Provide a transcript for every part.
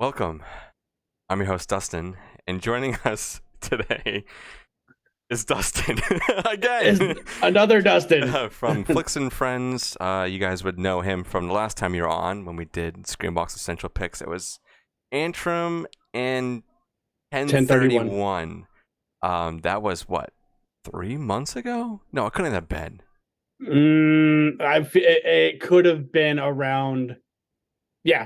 Welcome. I'm your host, Dustin, and joining us today is Dustin Is again another Dustin. from Flicks and Friends. You guys would know him from the last time you were on when we did Screenbox Essential Picks. It was Antrim and 1031. 1031. That was what, 3 months ago? No, it couldn't have been. It could have been around,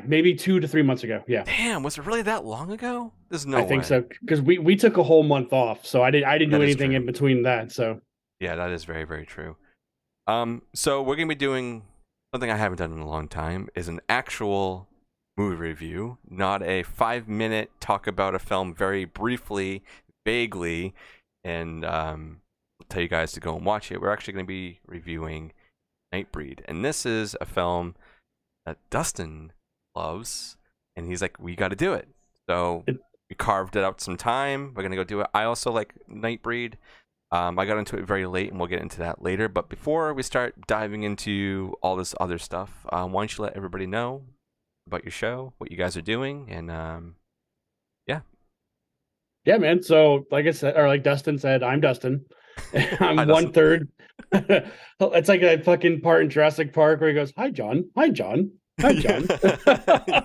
maybe 2 to 3 months ago. Yeah, Damn, was it really that long ago? There's no I think way. so. Because we took a whole month off, so I didn't do That is anything true. in between that. So Yeah, that is very, very true. So we're gonna be doing something I haven't done in a long time, is an actual movie review, not a 5 minute talk about a film very briefly, vaguely, and tell you guys to go and watch it. We're actually gonna be reviewing NightBreed, and this is a film that Dustin loves, and he's like, we got to do it. So it, we carved it out some time. We're gonna go do it. I also like NightBreed. I got into it very late, and we'll get into that later. But before we start diving into all this other stuff, why don't you let everybody know about your show, what you guys are doing, and yeah. yeah, man. So like I said, or like Dustin said, I'm Dustin. Hi, I'm Dustin. 1/3. It's like a fucking part in Jurassic Park where he goes, "Hi, John. Hi, John. Hi, John."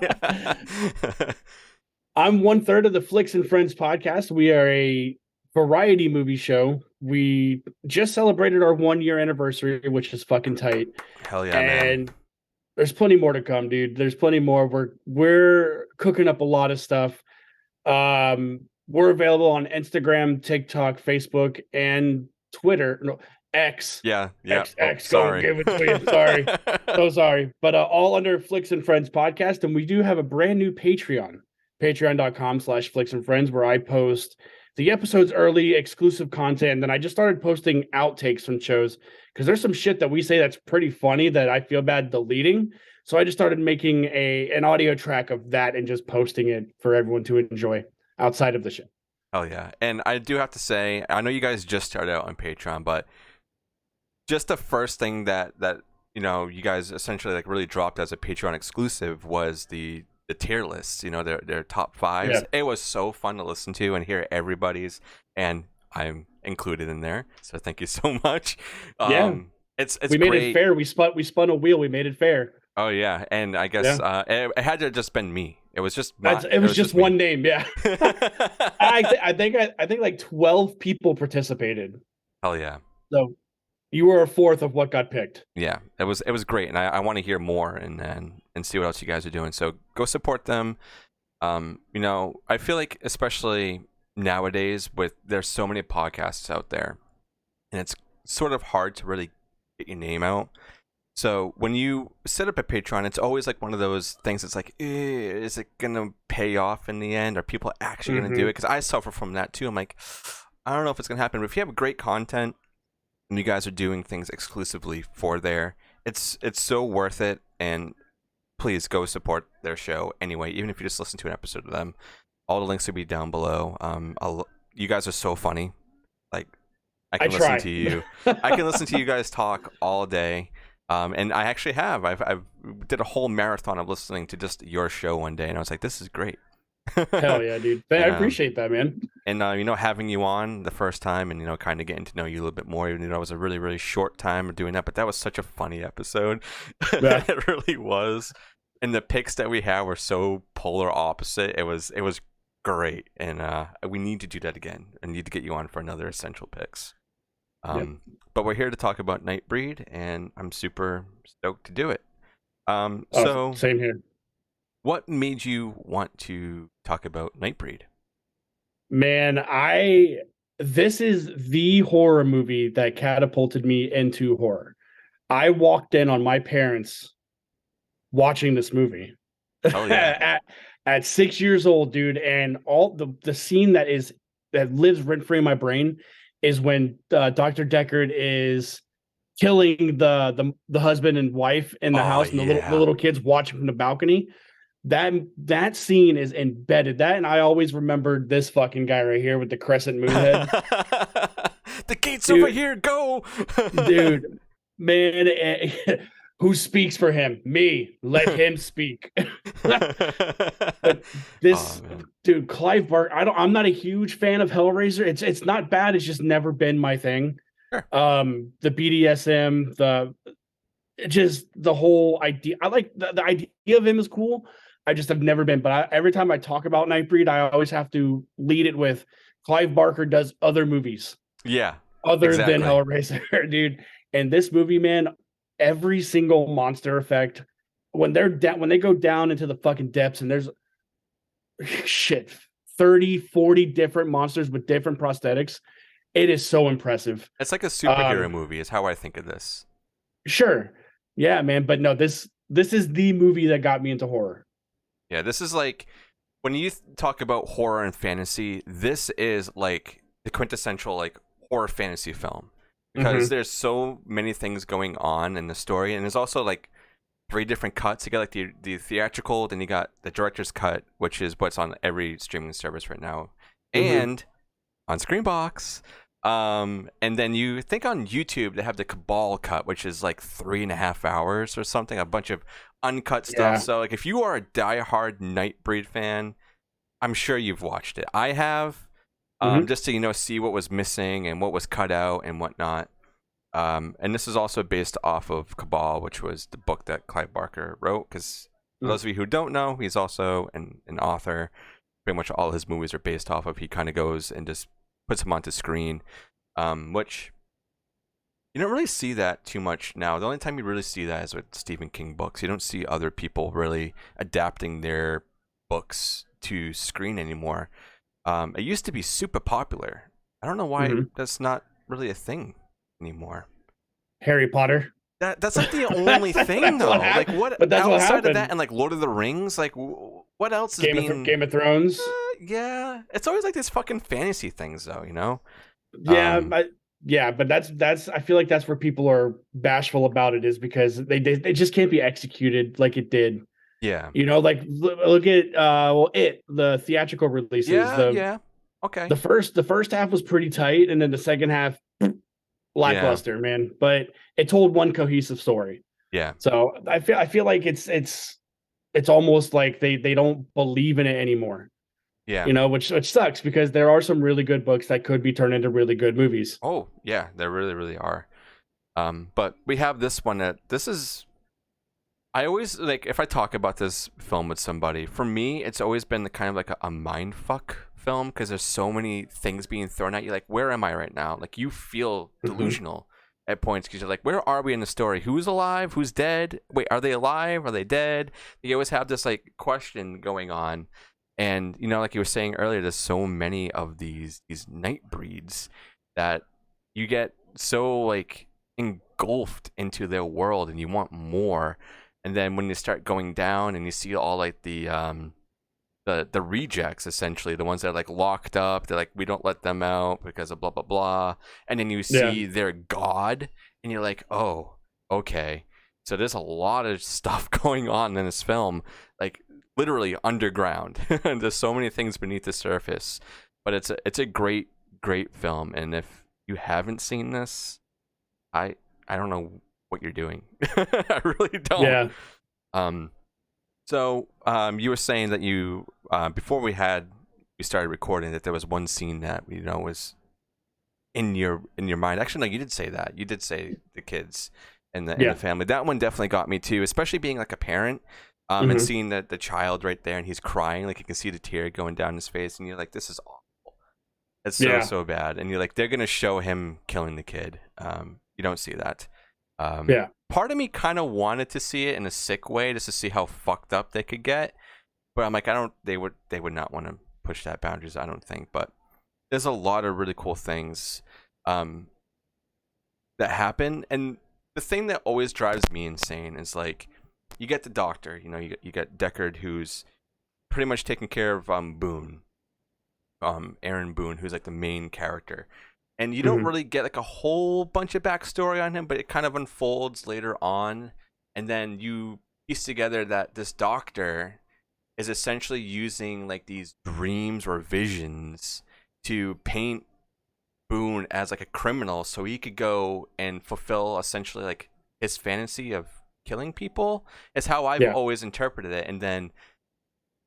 Yeah. I'm 1/3 of the Flicks and Friends podcast. We are a variety movie show. We just celebrated our 1 year anniversary, which is fucking tight. Hell yeah, man. And there's plenty more to come, dude. There's plenty more. We're cooking up a lot of stuff. We're available on Instagram, TikTok, Facebook, and Twitter. No, X. Yeah, yeah. X Oh, X go sorry. give it to you. Sorry. So sorry. But all under Flicks and Friends podcast. And we do have a brand new Patreon. Patreon.com/Flicks and Friends, where I post the episodes early, exclusive content. And then I just started posting outtakes from shows because there's some shit that we say that's pretty funny that I feel bad deleting. So I just started making an audio track of that and just posting it for everyone to enjoy outside of the show. Hell yeah. And I do have to say, I know you guys just started out on Patreon, but just the first thing that you guys essentially like really dropped as a Patreon exclusive was the tier lists, their top fives. Yeah. It was so fun to listen to and hear everybody's, and I'm included in there, so thank you so much. Yeah. It's We made great. it fair. We spun a wheel. We made it fair. Oh yeah, and I guess Yeah. it had to have just been me. It was just It was just me. one name. Yeah. I think like 12 people participated. Hell yeah. So you were a fourth of what got picked. Yeah, it was great, and I want to hear more and see what else you guys are doing. So go support them. I feel like especially nowadays there's so many podcasts out there, and it's sort of hard to really get your name out. So when you set up a Patreon, it's always like one of those things. It's like, is it gonna pay off in the end? Are people actually gonna do it? Because I suffer from that too. I'm like, I don't know if it's gonna happen. But if you have great content and you guys are doing things exclusively for there, it's so worth it. And please go support their show anyway, even if you just listen to an episode of them. All the links will be down below. You guys are so funny. Like, I can listen to you. I can listen to you guys talk all day. And I actually have. I've did a whole marathon of listening to just your show one day, and I was like, this is great. Hell yeah, dude. I appreciate that, man. And having you on the first time, and kind of getting to know you a little bit more, even though it was a really, really short time of doing that, but that was such a funny episode. Yeah. It really was. And the picks that we have were so polar opposite. It was great, and we need to do that again. I need to get you on for another essential picks. Yep. But we're here to talk about NightBreed, and I'm super stoked to do it. So same here. What made you want to talk about NightBreed? Man, this is the horror movie that catapulted me into horror. I walked in on my parents watching this movie. Oh yeah. at 6 years old, dude, and all the scene that lives rent free in my brain is when Dr. Deckard is killing the husband and wife in the house, and the little kids watching from the balcony. That scene is embedded. That, and I always remembered this fucking guy right here with the crescent moon head. The gate's over here. Go, dude, man. Who speaks for him? Me. Let him speak. But Oh this man. dude, Clive Barker, I'm not a huge fan of Hellraiser. It's not bad, it's just never been my thing. Sure. The BDSM, just the whole idea. I like the idea of him is cool. I just have never been, but every time I talk about Nightbreed, I always have to lead it with Clive Barker does other movies Yeah, other than exactly. Hellraiser, dude. And this movie, man, every single monster effect when they're down, when they go down into the fucking depths, and there's shit 30-40 different monsters with different prosthetics, it is so impressive. It's like a superhero movie, is how I think of this. Sure, yeah, man, but no, this is the movie that got me into horror. Yeah, this is like when you talk about horror and fantasy, this is like the quintessential like horror fantasy film because Mm-hmm. there's so many things going on in the story, and there's also like 3 different cuts. You got like the theatrical, then you got the director's cut, which is what's on every streaming service right now, Mm-hmm. and on Screenbox. And then you think on YouTube they have the Cabal cut, which is like 3.5 hours or something, a bunch of uncut stuff. Yeah. So like if you are a diehard Nightbreed fan, I'm sure you've watched it. I have, Mm-hmm. just to see what was missing and what was cut out and whatnot. And this is also based off of Cabal, which was the book that Clive Barker wrote. Because for those of you who don't know, he's also an author. Pretty much all his movies are based off of. He kind of goes and just puts them onto screen, which you don't really see that too much now. The only time you really see that is with Stephen King books. You don't see other people really adapting their books to screen anymore. It used to be super popular. I don't know why Mm-hmm. that's not really a thing anymore. Harry Potter. That's like the only thing That's what though. Like happened. what But that's what outside of that happened. and like Lord of the Rings, like what else is being Game of Thrones. yeah, it's always like these fucking fantasy things though, you know? Yeah, Um yeah, but that's I feel like that's where people are bashful about it, is because they just can't be executed like it did. yeah. You know, like look at the theatrical releases. Yeah, yeah. Okay. The first half was pretty tight, and then the second half Yeah. lackluster, man. But it told one cohesive story. Yeah. So I feel like it's almost like they don't believe in it anymore. Yeah. You know, which sucks because there are some really good books that could be turned into really good movies. Oh, yeah, there really, really are. But we have this one that this is I always like if I talk about this film with somebody, for me it's always been the kind of like a mind fuck film because there's so many things being thrown at you. Like, where am I right now? Like, you feel Mm-hmm. delusional at points because you're like, where are we in the story? Who's alive? Who's dead? Wait, are they alive? Are they dead? You always have this like question going on. And like you were saying earlier, there's so many of these night breeds that you get so like engulfed into their world and you want more. And then when you start going down and you see all like the rejects, essentially the ones that are like locked up, they're like, we don't let them out because of blah blah blah, and then you Yeah. see their god and you're like, oh, okay, so there's a lot of stuff going on in this film, like literally underground. And there's so many things beneath the surface, but it's a great film. And if you haven't seen this, I don't know what you're doing. I really don't. Yeah. um so you were saying that you before we started recording, that there was one scene that was in your mind. Actually, no, you did say that. You did say the kids and the Yeah. family. That one definitely got me too, especially being like a parent, and Mm-hmm. seeing the child right there and he's crying, like you can see the tear going down his face, and you're like, this is awful. It's so Yeah. so bad. And you're like, they're gonna show him killing the kid. You don't see that. Yeah. Part of me kind of wanted to see it in a sick way, just to see how fucked up they could get. But I'm like, I don't. They would not want to push that boundaries, I don't think. But there's a lot of really cool things um, that happen, and the thing that always drives me insane is like, you get the doctor. You get Deckard, who's pretty much taking care of Boone, Aaron Boone, who's like the main character. And you don't Mm-hmm. really get like a whole bunch of backstory on him, but it kind of unfolds later on. And then you piece together that this doctor is essentially using like these dreams or visions to paint Boone as like a criminal, so he could go and fulfill essentially like his fantasy of killing people. Is how I've Yeah. always interpreted it. And then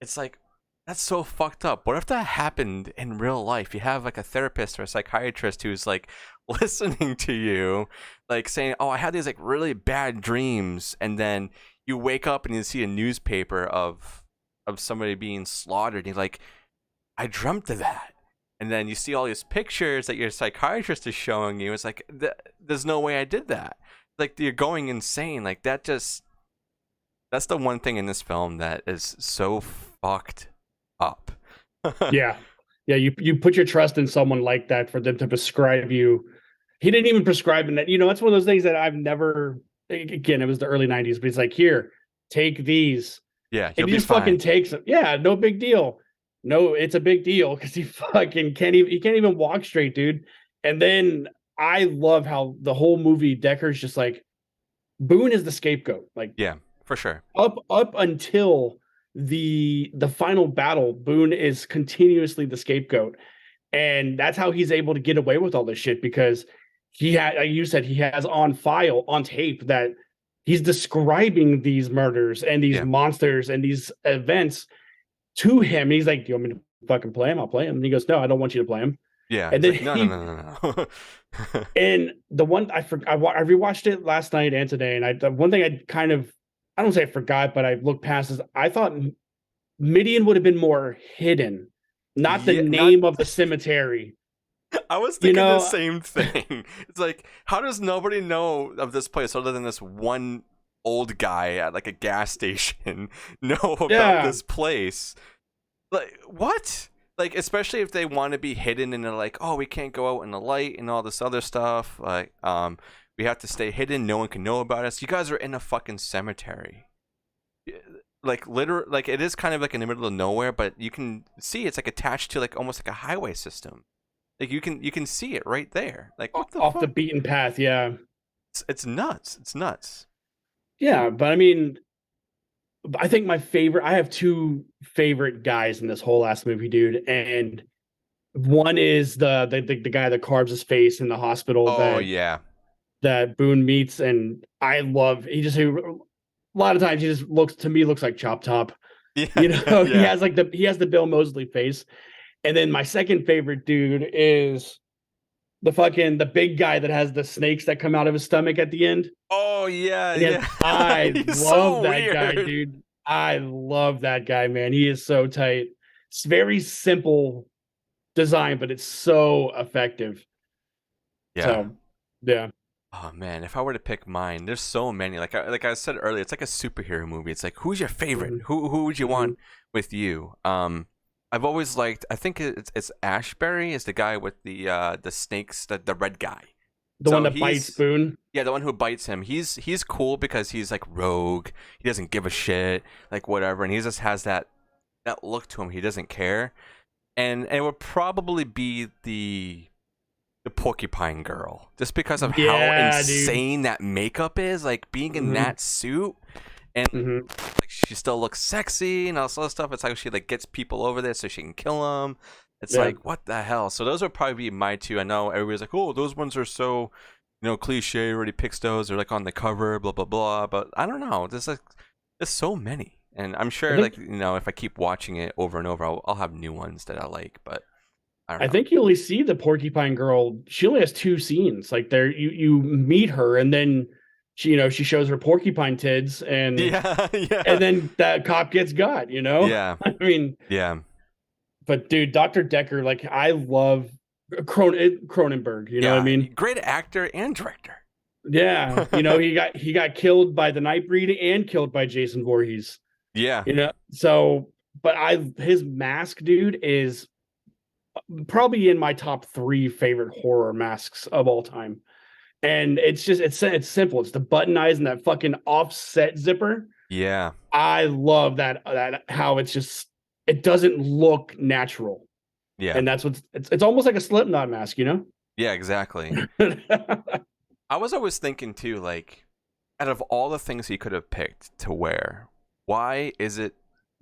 it's like, that's so fucked up. What if that happened in real life? You have like a therapist or a psychiatrist who's like listening to you, like saying, "Oh, I had these like really bad dreams," and then you wake up and you see a newspaper of somebody being slaughtered. And you're like, "I dreamt of that," and then you see all these pictures that your psychiatrist is showing you. It's like, there's no way I did that. Like you're going insane. Like that just. That's the one thing in this film that is so fucked up. Yeah. Yeah, you put your trust in someone like that for them to prescribe you. He didn't even prescribe in that. That's one of those things that I've never. Again, it was the early '90s, but he's like, here, take these, Yeah, and you'll he be just fucking fine. takes them. Yeah, no big deal. No, it's a big deal because he fucking can't even. He can't even walk straight, dude. And then I love how the whole movie Decker's just like Boone is the scapegoat. Like Yeah, for sure. up until the final battle, Boone is continuously the scapegoat, and that's how he's able to get away with all this shit because he had, like you said, he has on file, on tape, that he's describing these murders and these Yeah, monsters and these events to him. He's like, "Do you want me to fucking play him? I'll play him." And he goes, "No, I don't want you to play him." yeah. And He's then like, no, no, no, no, no. and the one I rewatched it last night and today, and the one thing I don't say I forgot, but I looked past is I thought Midian would have been more hidden, not the Yeah, not. name of the cemetery. I was You thinking the know, same thing. It's like, how does nobody know of this place other than this one old guy at like a gas station know about yeah, this place? Like, what? Like, especially if they want to be hidden and they're like, oh, we can't go out in the light and all this other stuff. Like, we have to stay hidden. No one can know about us. You guys are in a fucking cemetery. Like, literally, like, it is kind of like in the middle of nowhere, but you can see it's like attached to like almost like a highway system. Like, you can see it right there. Like, what the off the fuck? beaten path. Yeah, It's nuts. It's nuts. yeah, but I mean, I think I have two favorite guys in this whole last movie, dude, and one is the guy that carves his face in the hospital Oh yeah. that Boone meets, and I love. A lot of times he just looks like Chop Top. Yeah, yeah, He yeah. has the Bill Moseley face. And then my second favorite dude is the big guy that has the snakes that come out of his stomach at the end. Oh yeah, Yes, yeah. I He's love so that guy, weird. dude. I love that guy, man. He is so tight. It's very simple design, but it's so effective. Yeah. So, yeah. Oh man, if I were to pick mine, there's so many. Like I said earlier, it's like a superhero movie. It's like, who's your favorite? Mhm. Who would you Mhm. want with you? I've always liked. I think it's Ashbury is the guy with the snakes, the red guy. The one So that bites he's Boone. yeah, the one who bites him. He's cool because he's like rogue. He doesn't give a shit, like whatever, and he just has that look to him. He doesn't care, and it would probably be the porcupine girl just because of how Yeah, dude. insane that makeup is, like being in Hmm. that suit, and Hmm. like she still looks sexy and all this other stuff. It's like she like gets people over there so she can kill them. It's Yeah. like, what the hell? So those would probably be my two. I know everybody's like, oh, those ones are so cliche, already picks those, or like on the cover, blah blah blah, but I don't know, there's so many, and I'm I sure think like if I keep watching it over and over, I'll have new ones that I like, but I don't I know. think you only see the porcupine girl. She only has two scenes. Like there, you meet her, and then she shows her porcupine tids, Yeah. and Yeah. then that cop gets got. Yeah. I mean, Yeah. but dude, Dr. Decker, like I love Cronenberg. You know what I Yeah, mean? great actor and director. Yeah, he got killed by the Nightbreed and killed by Jason Voorhees. Yeah, So but his mask, dude, is probably in my top three favorite horror masks of all time. And it's simple. It's the button eyes and that fucking offset zipper. yeah, I love that how it doesn't look natural. yeah, And that's it's almost like a Slipknot mask, you know? yeah, exactly. I was always thinking too, like, out of all the things he could have picked to wear, why is it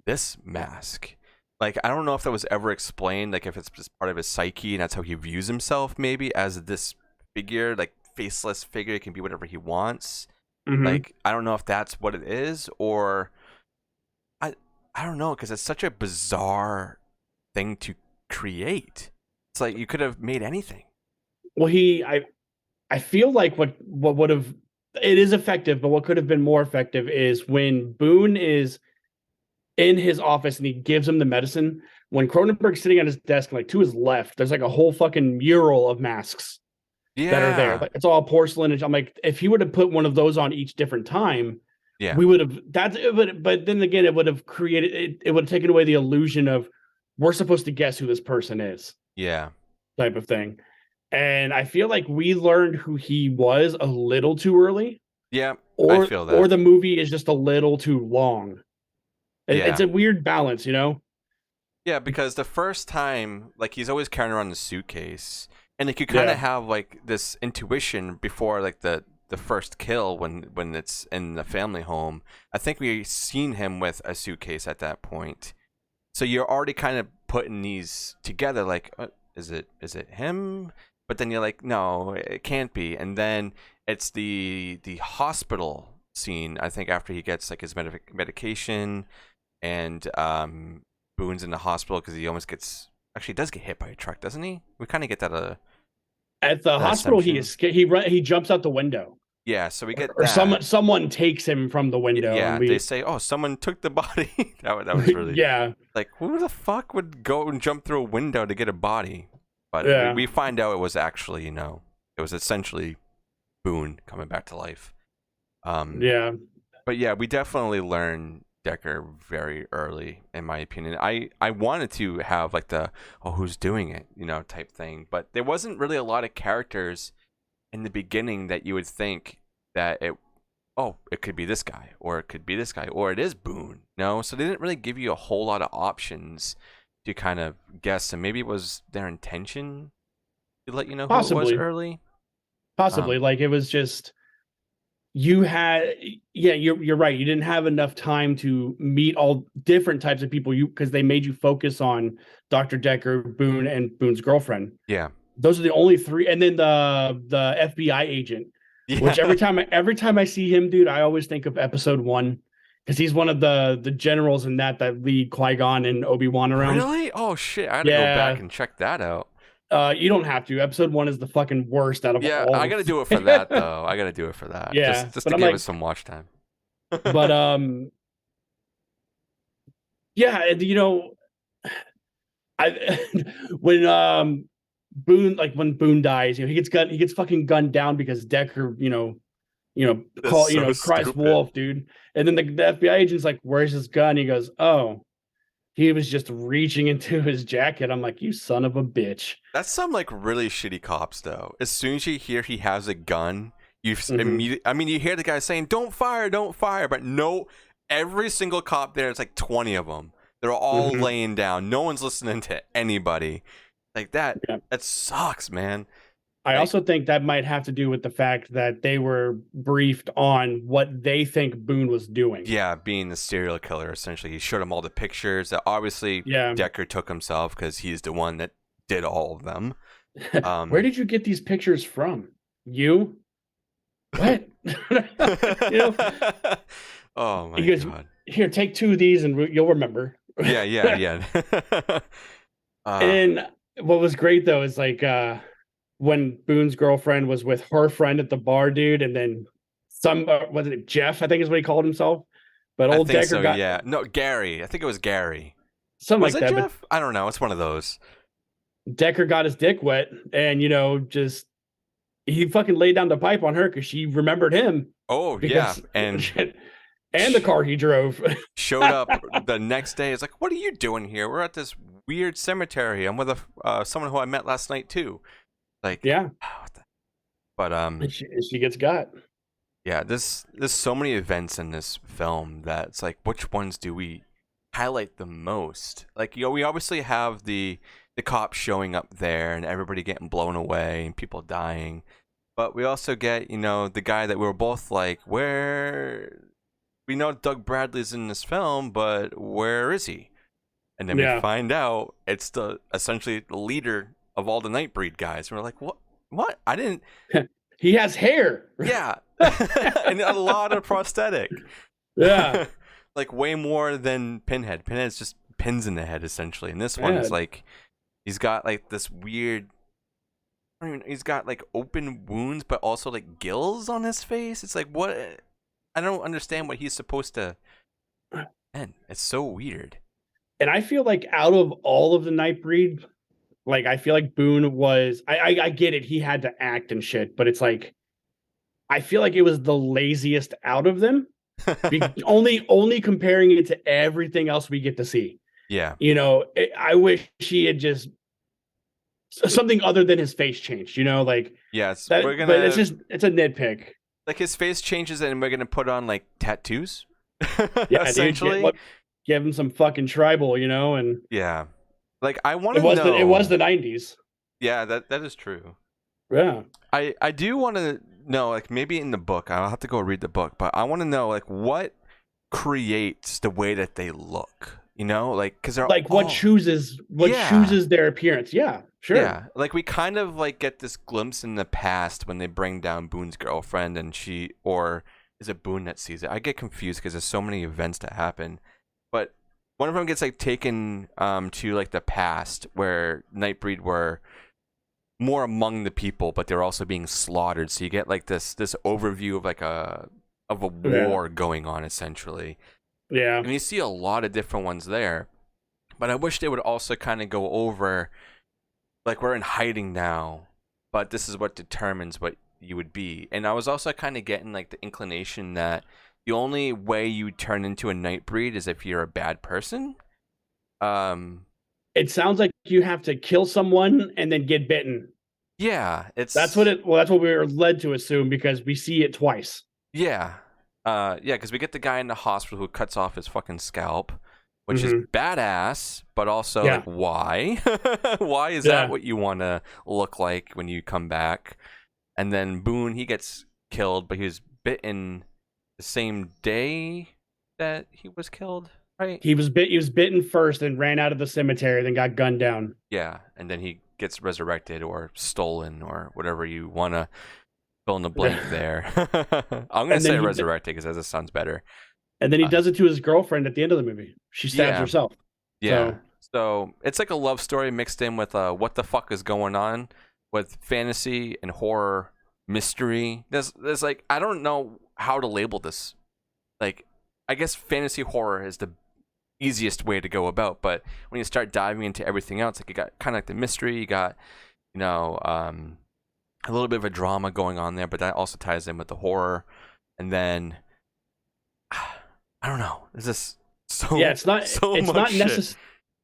this mask? Like, I don't know if that was ever explained, like if it's just part of his psyche and that's how he views himself, maybe as this figure, like faceless figure, he can be whatever he wants. Mm-hmm. Like, I don't know if that's what it is, or I I don't know, because it's such a bizarre thing to create. It's like you could have made anything. Well, I feel like what would have, it is effective, but what could have been more effective is when Boone is in his office and he gives him the medicine. When Cronenberg's sitting at his desk, like to his left, there's like a whole fucking mural of masks that are there. Yeah, Like it's all porcelain. And I'm like, if he would have put one of those on each different time, yeah, we would have but then again, it would have created it would have taken away the illusion of we're supposed to guess who this person is, yeah, type of thing. And I feel like we learned who he was a little too early, yeah. I feel or that. the movie is just a little too long. It's Yeah. a weird balance, you know? Yeah, because the first time, like, he's always carrying around the suitcase, and like you kind Yeah. of have like this intuition before like the first kill when it's in the family home. I think we seen him with a suitcase at that point, so you're already kind of putting these together. Like, is it him? But then you're like, no, it can't be. And then it's the hospital scene. I think after he gets like his medication and Boone's in the hospital because he almost gets actually does get hit by a truck, doesn't he? We kind of get At the that hospital, assumption. he jumps out the window, Yeah, so we get or that. someone takes him from the window, and Yeah, they we say, "Oh, someone took the body." That was really yeah, like, who the fuck would go and jump through a window to get a body? But we, yeah, we find out it was actually, it was essentially Boone coming back to life. Um, yeah. but yeah, we definitely learn Decker very early, in my opinion. I wanted to have like the who's doing it, type thing, but there wasn't really a lot of characters in the beginning that you would think that it could be this guy, or it could be this guy, or it is Boone. No, so they didn't really give you a whole lot of options to kind of guess, and maybe it was their intention to let you know who it was Possibly, early. possibly. Um, Like it was just you had, yeah, you're right. You didn't have enough time to meet all different types of people. You because they made you focus on Dr. Decker, Boone, and Boone's girlfriend. yeah, Those are the only three, and then the FBI agent, which yeah. every time I see him, dude, I always think of episode one because he's one of the generals in that lead Qui-Gon and Obi-Wan around. Really? Oh shit! I gotta go back Yeah, and check that out. you don't have to. Episode one is the fucking worst out of Yeah, I all gotta do it for of. that though. I gotta do it for that. Yeah, Just but to I'm give us like, some watch time. but yeah, and I when when Boone dies, he gets fucking gunned down because Decker, That's so cries stupid. wolf, dude. And then the FBI agent's like, "Where's his gun?" He goes, "Oh, he was just reaching into his jacket." I'm like, "You son of a bitch." That's some like really shitty cops though. As soon as you hear he has a gun, you Hmm. immediately. I mean, you hear the guy saying, "Don't fire, don't fire," but no, every single cop there, it's like 20 of them. They're all Hmm. laying down. No one's listening to anybody. Like that. Yeah. That sucks, man. I Like, also think that might have to do with the fact that they were briefed on what they think Boone was doing. yeah, being the serial killer, essentially, he showed them all the pictures that obviously Yeah. Decker took himself because he's the one that did all of them. Where Um, did you get these pictures from? You? What? you know, oh he my goes, god. "Here, take two of these and you'll remember." Yeah, yeah, yeah. uh, And what was great though is like when Boone's girlfriend was with her friend at the bar, dude, and then some was it Jeff? I think is what he called himself. But I old think Decker so. got Yeah. No, Gary. I think it was Gary. something Was like it that. But Jeff? I don't know. It's one of those. Decker got his dick wet, and just he fucking laid down the pipe on her because she remembered him Oh yeah, because and and the car he drove. showed up the next day. It's like, what are you doing here? We're at this weird cemetery. I'm with someone who I met last night too. Like, Yeah, what the? But and she gets got. yeah. There's so many events in this film that it's like, which ones do we highlight the most? Like, we obviously have the cops showing up there and everybody getting blown away and people dying. But we also get, the guy that we were both like, where we know Doug Bradley's in this film, but where is he? And then we Yeah, find out it's essentially the leader of all the NightBreed guys. And we're like, what? What? I didn't. he has hair. Yeah, and a lot of prosthetic. Yeah. Like way more than Pinhead. Pinhead's just pins in the head essentially, and this one Yeah. is like he's got like this weird. He's got like open wounds, but also like gills on his face. It's like what? I don't understand what he's supposed to. Man, it's so weird. And I feel like out of all of the Nightbreed, like I feel like Boone was. I get it. He had to act and shit, but it's like I feel like it was the laziest out of them. Only comparing it to everything else we get to see. Yeah. I wish he had just something other than his face changed. Like Yes, that. we're But gonna it's a nitpick. like his face changes, and we're gonna put on like tattoos. Yeah, Essentially, dude, give him some fucking tribal, and yeah. Like I want to know. it was the 90s. Yeah, that is true. Yeah. I do want to know, like maybe in the book, I'll have to go read the book, but I want to know like what creates the way that they look. Like because they're like what chooses their appearance. Yeah, sure. Yeah, like we kind of like get this glimpse in the past when they bring down Boone's girlfriend, and or is it Boone that sees it? I get confused because there's so many events that happen. But one of them gets like taken to like the past where Nightbreed were more among the people, but they're also being slaughtered. So you get like this overview of like a war going on essentially. Yeah. And you see a lot of different ones there. But I wish they would also kind of go over like we're in hiding now, but this is what determines what you would be. And I was also kind of getting like the inclination that the only way you turn into a Nightbreed is if you're a bad person. It sounds like you have to kill someone and then get bitten. Yeah, that's what we were led to assume because we see it twice. Yeah. Because we get the guy in the hospital who cuts off his fucking scalp, which is badass, but also like why? Why is that what you want to look like when you come back? And then Boone, he gets killed, but he was bitten the same day that he was killed, right? He was bitten first and ran out of the cemetery, then got gunned down. Yeah, and then he gets resurrected or stolen or whatever you want to fill in the blank there. I'm going to say resurrected because that sounds better. And then he does it to his girlfriend at the end of the movie. She stabs herself. Yeah. So it's like a love story mixed in with what the fuck is going on with fantasy and horror mystery. There's like, I don't know how to label this. Like, I guess fantasy horror is the easiest way to go about. But when you start diving into everything else, like you got kind of like the mystery, you got, a little bit of a drama going on there, but that also ties in with the horror. And then I don't know. It's just so it's not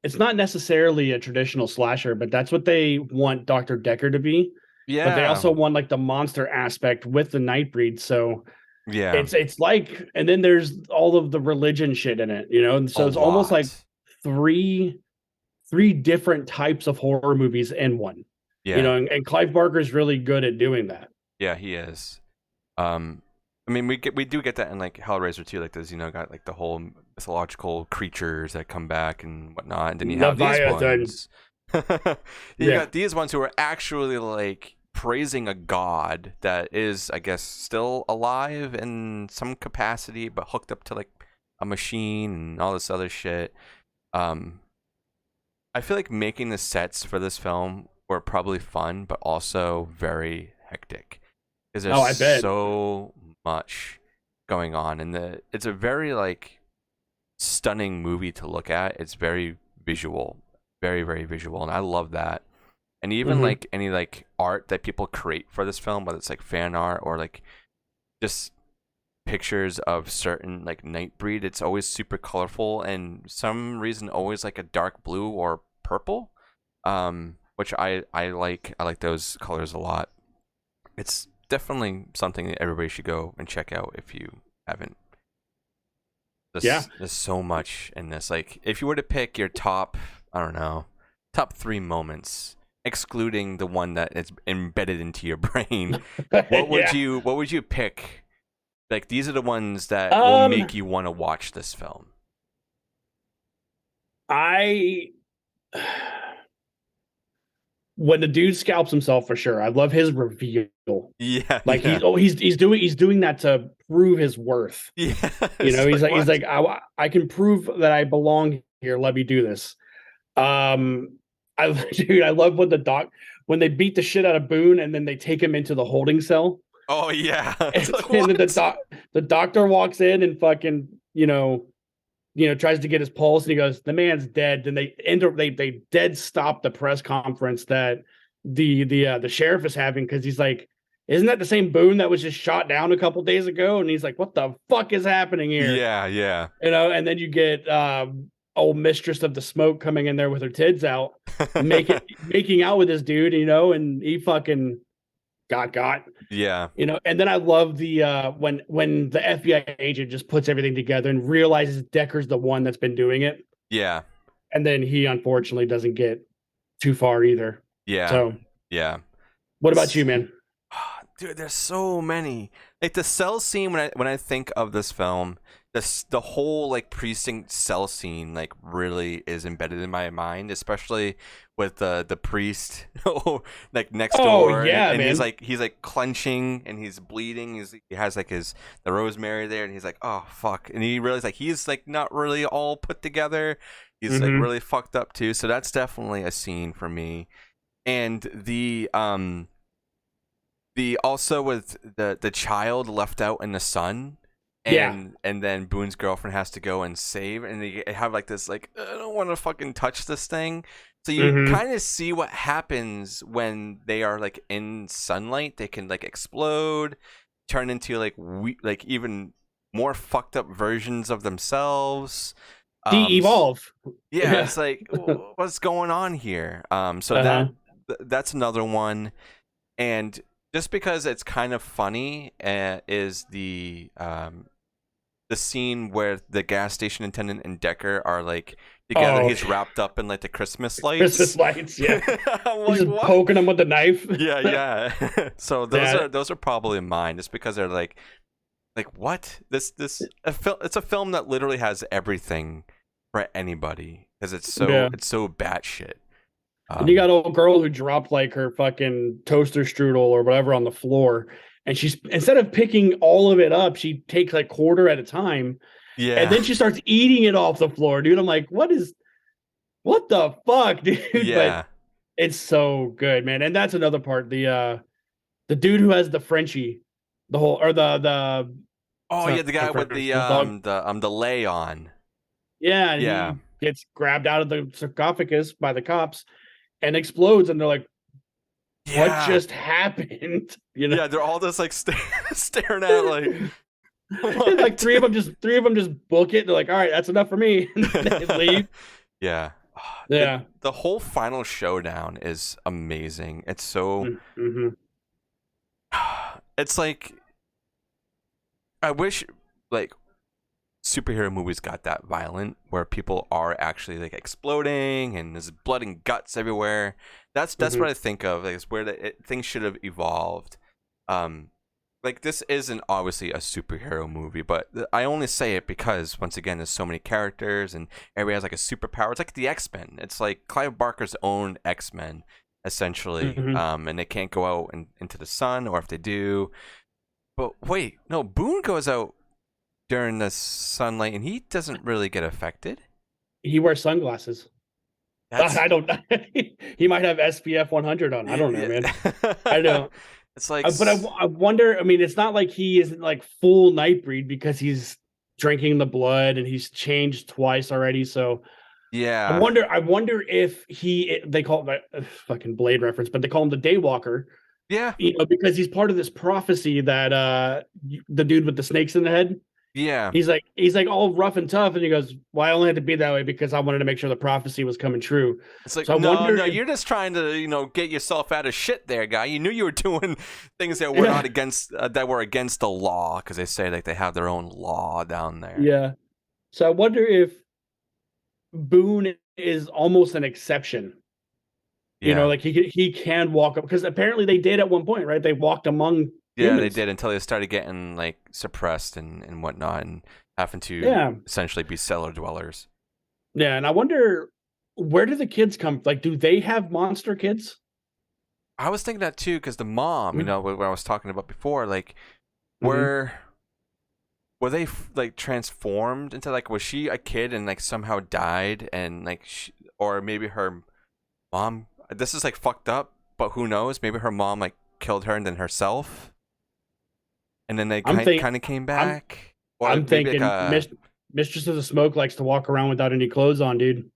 it's not necessarily a traditional slasher, but that's what they want Dr. Decker to be. Yeah. But they also want like the monster aspect with the Nightbreed. So yeah, it's like, and then there's all of the religion shit in it, and so it's almost like three different types of horror movies in one. Yeah. And Clive Barker's really good at doing that. Yeah, he is. I mean, we do get that in like Hellraiser too. Like there's got like the whole mythological creatures that come back and whatnot, and then you have these ones. You got these ones who are actually like praising a god that is, I guess, still alive in some capacity, but hooked up to like a machine and all this other shit. I feel like making the sets for this film were probably fun, but also very hectic because there's so much going on, and it's a very like stunning movie to look at. It's very visual, very very visual, and I love that. And even like any like art that people create for this film, whether it's like fan art or like just pictures of certain like Nightbreed, it's always super colorful and some reason always like a dark blue or purple. Which I like. I like those colors a lot. It's definitely something that everybody should go and check out if you haven't. There's so much in this. Like, if you were to pick your top 3 moments, excluding the one that is embedded into your brain, what would you pick? Like, these are the ones that will make you want to watch this film. when the dude scalps himself for sure. I love his reveal. Yeah, Like yeah, he's doing that to prove his worth. yeah. You It's know, like he's what? like I can prove that I belong here. Let me do this. I dude, I love when they beat the shit out of Boone and then they take him into the holding cell. Oh yeah. It's And, like and then what? the doctor walks in and fucking, tries to get his pulse and he goes, the man's dead. Then they dead stop the press conference that the sheriff is having because he's like, isn't that the same Boone that was just shot down a couple days ago? And he's like, what the fuck is happening here? Yeah, yeah. And then you get old mistress of the smoke coming in there with her tits out, making out with this dude, and he fucking got. Yeah, And then I love the when the FBI agent just puts everything together and realizes Decker's the one that's been doing it, yeah, and then he unfortunately doesn't get too far either. yeah, So, yeah. what about you, man? Dude, there's so many. Like the cell scene when I think of this film, the whole like precinct cell scene like really is embedded in my mind, especially with the priest like next door. Yeah, and man. he's like clenching and he's bleeding. He has like the rosemary there and he's like, oh fuck. And he realizes like he's like not really all put together. He's like really fucked up too. So that's definitely a scene for me. And the also with the child left out in the sun, and then Boone's girlfriend has to go and save, and they have like this like, I don't want to fucking touch this thing. So you kind of see what happens when they are like in sunlight. They can like explode, turn into like like even more fucked up versions of themselves. De-evolve. Yeah, it's like what's going on here? So that's another one, and just because it's kind of funny, is the scene where the gas station attendant and Decker are like together. He's wrapped up in like the Christmas lights. Christmas lights, yeah. I'm like, just what? poking him with the knife. Yeah. So those are probably mine, just because they're like what it's a film that literally has everything for anybody because it's so batshit. And you got old girl who dropped like her fucking toaster strudel or whatever on the floor, and she's, instead of picking all of it up, she takes like quarter at a time. Yeah. And then she starts eating it off the floor, dude. I'm like, what the fuck, dude? Yeah. But it's so good, man. And that's another part. The dude who has the Frenchie, the whole or the the guy with the lay on. Yeah, and he gets grabbed out of the sarcophagus by the cops and explodes, and they're like, what just happened? Yeah, they're all just like staring at like like three of them just book it. They're like, all right, that's enough for me. And they leave. Yeah. The whole final showdown is amazing. It's so it's like, I wish like superhero movies got that violent where people are actually like exploding and there's blood and guts everywhere. That's what I think of, like, it's where things should have evolved. Like, this isn't obviously a superhero movie, but I only say it because, once again, there's so many characters and everybody has like a superpower. It's like the X-Men. It's like Clive Barker's own X-Men, essentially. And they can't go out into the sun, or if they do, but wait, no, Boone goes out during the sunlight and he doesn't really get affected. He wears sunglasses. I don't. He might have SPF 100 on. I don't know, man. I know. It's like, but I wonder. I mean, it's not like he isn't like full NightBreed because he's drinking the blood and he's changed twice already. So yeah, I wonder if they call it a fucking Blade reference, but they call him the Daywalker. Yeah, because he's part of this prophecy that the dude with the snakes in the head. Yeah, he's like all rough and tough, and he goes, "Well, I only had to be that way because I wanted to make sure the prophecy was coming true." It's like, so no, you're just trying to, get yourself out of shit, there, guy. You knew you were doing things that were not against that were against the law, because they say like they have their own law down there. Yeah. So I wonder if Boone is almost an exception. Yeah. Like he can walk up, because apparently they did at one point, right? They walked among. Yeah, humans. they did, until they started getting like suppressed and whatnot, and having to essentially be cellar dwellers. Yeah, and I wonder, where do the kids come? Like, do they have monster kids? I was thinking that too, because the mom, what I was talking about before, like, Mm-hmm. were were they like transformed into, like, was she a kid and like somehow died, and like or maybe her mom, this is like fucked up, but who knows, maybe her mom like killed her and then herself, and then they I'm think kind of came I'm back, or I'm maybe like thinking Mistress of the Smoke likes to walk around without any clothes on, dude.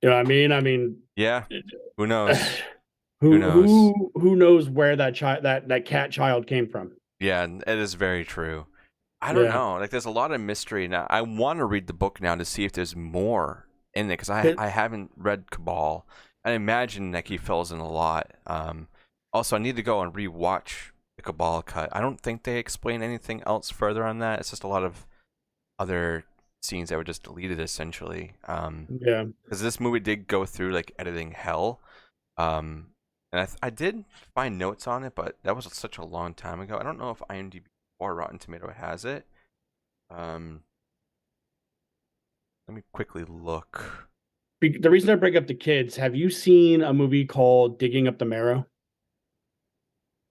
You know what I mean? I mean, yeah, who knows, who who knows. who knows where that child that cat child came from? Yeah, it is very true. I don't Yeah. know. Like, there's a lot of mystery now. I want to read the book now to see if there's more in it, because I haven't read Cabal. I imagine like he fills in a lot. Also, I need to go and rewatch the Cabal cut. I don't think they explain anything else further on that. It's just a lot of other scenes that were just deleted essentially. Yeah. Because this movie did go through like editing hell. And I did find notes on it, but that was such a long time ago. I don't know if IMDb or Rotten Tomato has it. Um, Let me quickly look. The reason I bring up the kids, have you seen a movie called Digging Up the Marrow?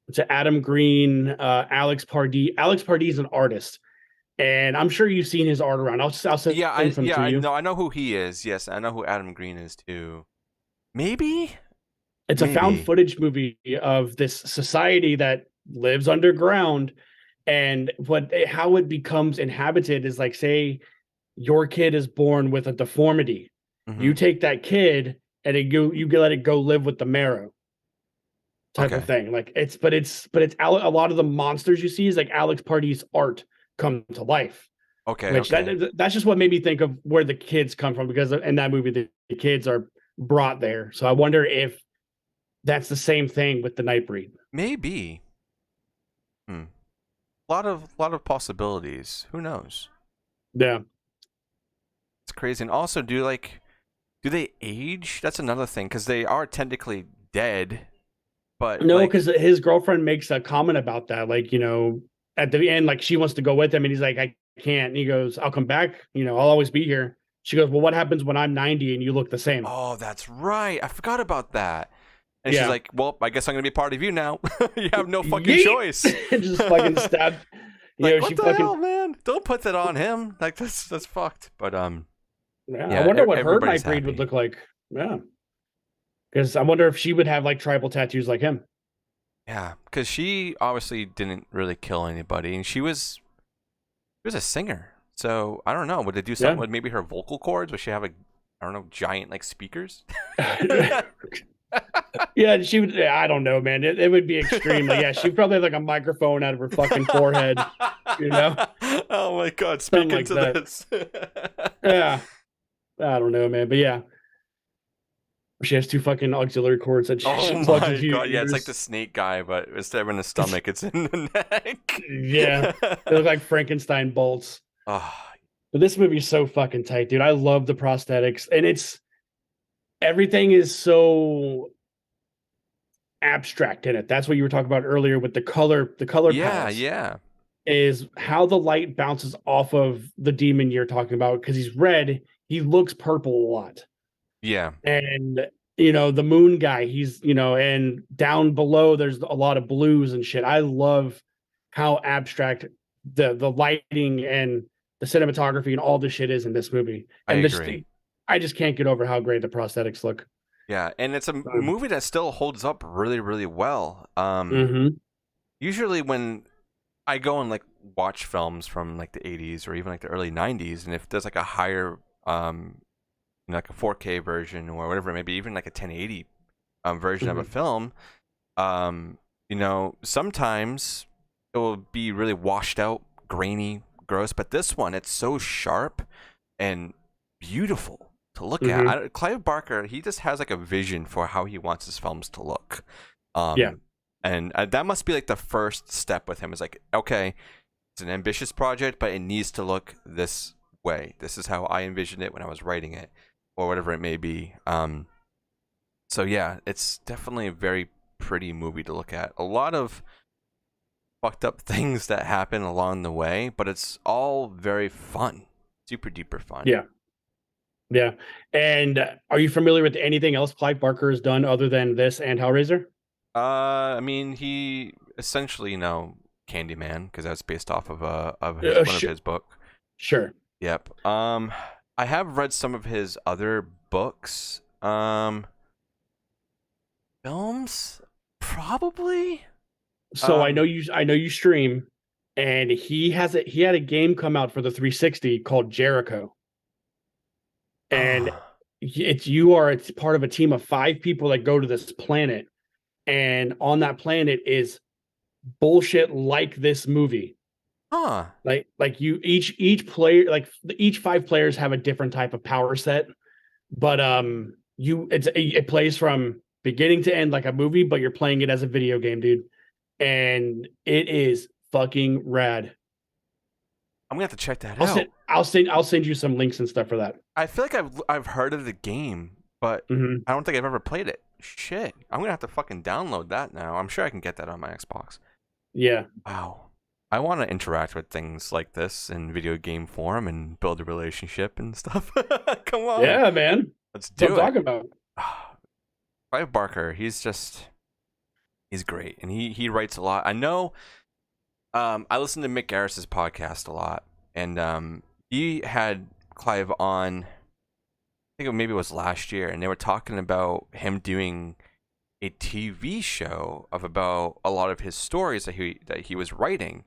It's an Adam Green, Alex Pardee. Alex Pardee is an artist, and I'm sure you've seen his art around. I'll send some to you. I know who he is. Yes, I know who Adam Green is too. Maybe, It's a found maybe. footage movie of this society that lives underground, and how it becomes inhabited is like, say your kid is born with a deformity. Mm-hmm. You take that kid and you let it go live with the marrow type of Okay. thing. Like it's a lot of the monsters you see is like Alex Party's art come to life. Okay. Which Okay. that's just what made me think of where the kids come from, because in that movie the kids are brought there. So I wonder if that's the same thing with the Nightbreed. Maybe. Hmm. Lot of possibilities. Who knows? Yeah. It's crazy. And also, do they age? That's another thing, because they are technically dead, but No, like, because his girlfriend makes a comment about that. Like, at the end, like she wants to go with him and he's like, I can't. And he goes, I'll come back. I'll always be here. She goes, well, what happens when I'm 90 and you look the same? oh, that's right. I forgot about that. And she's Yeah. like, well, I guess I'm gonna be part of you now. You have no fucking Yeet! choice. Just fucking stabbed. Like, She what the fucking. hell, man? Don't put that on him. Like, that's fucked. But Yeah, I yeah, wonder what her everybody's Nightbreed would happy. look like. Yeah. Because I wonder if she would have like tribal tattoos like him. Yeah, because she obviously didn't really kill anybody, and she was a singer. So I don't know. Would they do something Yeah. with maybe her vocal cords? Would she have, like, I don't know, giant like speakers? Yeah, she would. I don't know, man. It would be extreme. Like, yeah, she'd probably have like a microphone out of her fucking forehead, you know, Oh my god, something speak like into that. this. Yeah, I don't know, man. But yeah, she has two fucking auxiliary cords that she Oh plugs into my your god, yeah, it's like the ears. snake guy, but instead of in the stomach, it's in the neck. Yeah, they look like Frankenstein bolts. Oh, But this movie's so fucking tight, dude. I love the prosthetics, and everything is so abstract in it. That's what you were talking about earlier with the color yeah, palettes. yeah, Is how the light bounces off of the demon you're talking about, because he's red, he looks purple a lot. yeah. And the moon guy, he's and down below there's a lot of blues and shit. I love how abstract the lighting and the cinematography and all this shit is in this movie. I And this agree. I just can't get over how great the prosthetics look. Yeah, and it's a movie that still holds up really, really well. Mm-hmm. Usually when I go and like watch films from like the 80s or even like the early 90s, and if there's like a higher like a 4K version or whatever, maybe even like a 1080 version of a Mm-hmm. film, sometimes it will be really washed out, grainy, gross, but this one, it's so sharp and beautiful to look at. Mm-hmm. Clive Barker, he just has like a vision for how he wants his films to look. Yeah. And that must be like the first step with him, is like, okay, it's an ambitious project, but it needs to look this way. This is how I envisioned it when I was writing it, or whatever it may be. So yeah, it's definitely a very pretty movie to look at. A lot of fucked up things that happen along the way, but it's all very fun, super duper fun. Yeah. Yeah. And are you familiar with anything else Clive Barker has done other than this and Hellraiser? I mean, he essentially, Candyman, because that's based off of one of his book. Sure. Yep. I have read some of his other books. Films, probably. So I know you stream, and he had a game come out for the 360 called Jericho, and Oh, it's part of a team of 5 people that go to this planet, and on that planet is bullshit like this movie. huh. Like you each player, like each 5 players have a different type of power set, but it plays from beginning to end like a movie, but you're playing it as a video game, dude, and it is fucking rad. I'm gonna have to check that I'll out. send I'll send you some links and stuff for that. I feel like I've heard of the game, but Mm-hmm. I don't think I've ever played it. Shit, I'm gonna have to fucking download that now. I'm sure I can get that on my Xbox. Yeah. Wow. I want to interact with things like this in video game form and build a relationship and stuff. Come on, Yeah, man. let's That's what I'm do it. talking about. Clive Barker, he's great, and he writes a lot. I know. I listen to Mick Garris's podcast a lot, and he had Clive on. I think maybe it was last year, and they were talking about him doing a TV show of about a lot of his stories that he was writing.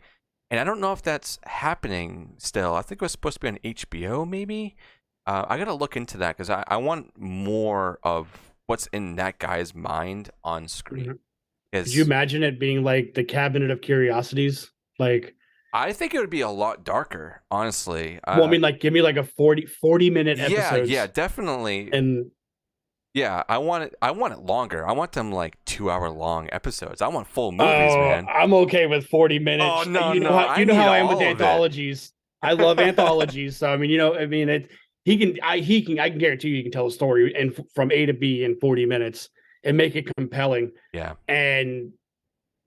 And I don't know if that's happening still. I think it was supposed to be on HBO, maybe. I gotta look into that because I want more of what's in that guy's mind on screen. Mhm. Is Could you imagine it being like the Cabinet of Curiosities? Like, I think it would be a lot darker, honestly. well, I mean, like, give me like a 40-minute Yeah, episodes. yeah, definitely. And Yeah, I want it. I want it longer. I want them like 2 hour long episodes. I want full movies, man. I'm okay with 40 minutes. Oh no, You know no, how, I you know need how I am with all of it. anthologies. I love anthologies. So I mean, I can guarantee you he can tell a story and from A to B in 40 minutes and make it compelling. Yeah, And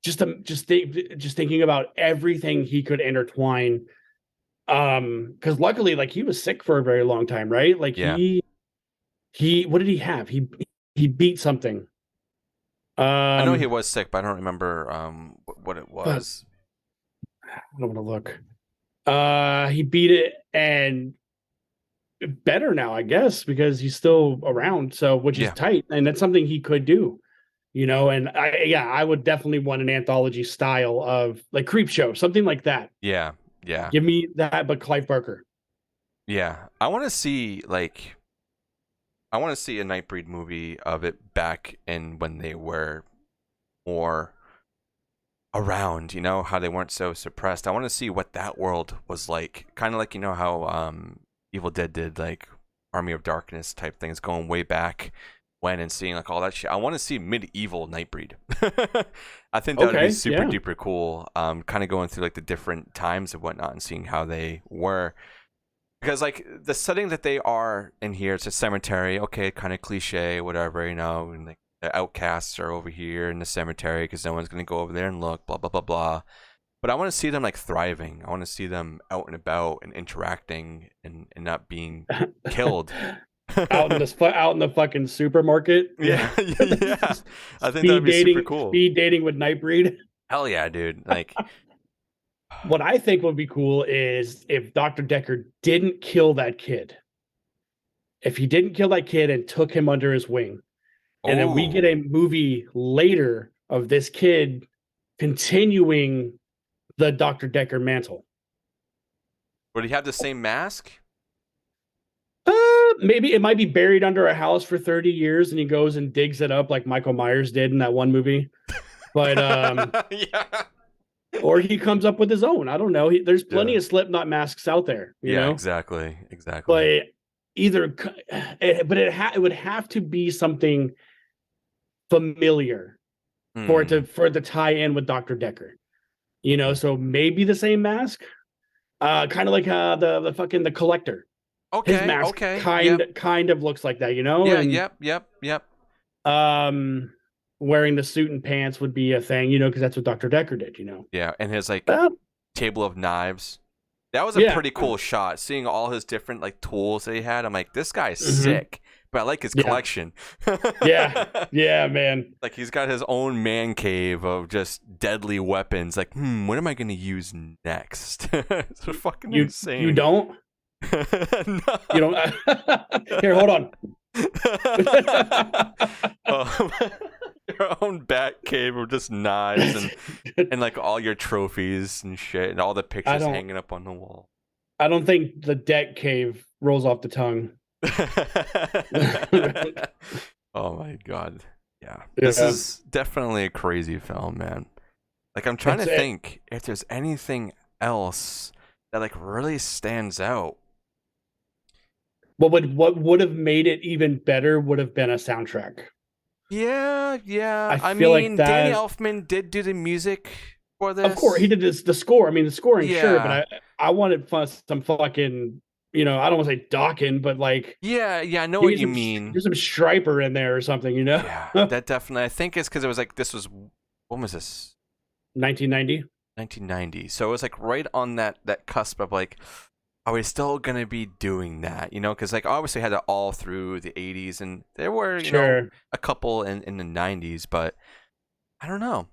just thinking about everything he could intertwine. Because luckily, like, he was sick for a very long time, right? Like, yeah. he what did he have? He beat something. I know he Um, was sick, but I don't remember what it but was. I don't want to look. He beat it and better now, I guess, because he's still around. So, which is Yeah, tight, and that's something he could do, And I would definitely want an anthology style of like Creep Show, something like that. yeah, yeah, Give me that, but Clive Barker. yeah. I want to see a NightBreed movie of it back in when they were more around, how they weren't so suppressed. I want to see what that world was like. Kind of like how Evil Dead did like Army of Darkness type things going way back when and seeing like all that shit. I want to see medieval NightBreed. I think that would be Okay, super yeah. duper cool. Kind of going through like the different times and whatnot and seeing how they were. Because like the setting that they are in here, it's a cemetery. Okay, kind of cliche, whatever, and like the outcasts are over here in the cemetery because no one's gonna go over there and look, blah blah blah blah. But I want to see them like thriving. I want to see them out and about and interacting and not being killed. Out in the fucking supermarket. Yeah, yeah. I think that'd be super cool. Speed dating with Nightbreed. Hell yeah, dude! Like, What I think would be cool is if Dr. Decker didn't kill that kid. If he didn't kill that kid and took him under his wing, and then we get a movie later of this kid continuing the Dr. Decker mantle. would he have the same mask? Maybe it might be buried under a house for 30 years and he goes and digs it up like Michael Myers did in that one movie. But Yeah. or he comes up with his own. I don't know. There's plenty of Slipknot masks out there, you know? Exactly. But it would have to be something familiar for it to tie in with Dr. Decker. So maybe the same mask. Kind of like the Collector. Okay. His mask Okay. kind of looks like that, Yeah. And, Yep. wearing the suit and pants would be a thing, because that's what Dr. Decker did, Yeah, and his like table of knives. That was a pretty cool shot. Seeing all his different like tools that he had, I'm like, this guy's sick. but I like his Yeah. collection. Yeah, man. Like he's got his own man cave of just deadly weapons. Like, what am I gonna use next? It's fucking insane. You don't? No. You don't? Here, hold on. um, your own bat cave of just knives and like all your trophies and shit and all the pictures hanging up on the wall. I don't think the deck cave rolls off the tongue. Oh my god. Yeah. This is definitely a crazy film, man. Like I'm trying to think if there's anything else that like really stands out. What would have made it even better would have been a soundtrack. Yeah. I feel mean, like that... Danny Elfman did do the music for this. Of course, he did the score. I mean, the scoring, sure, but I wanted some fucking, I don't want to say Dawkins, but like... Yeah, I know what you mean. There's some Striper in there or something, Yeah, that definitely... I think it's because it was like, this was... When was this? 1990? 1990. So it was like right on that cusp of like... Are we still going to be doing that? Because like obviously had it all through the 80s and there were, you know, a couple in the 90s, but I don't know.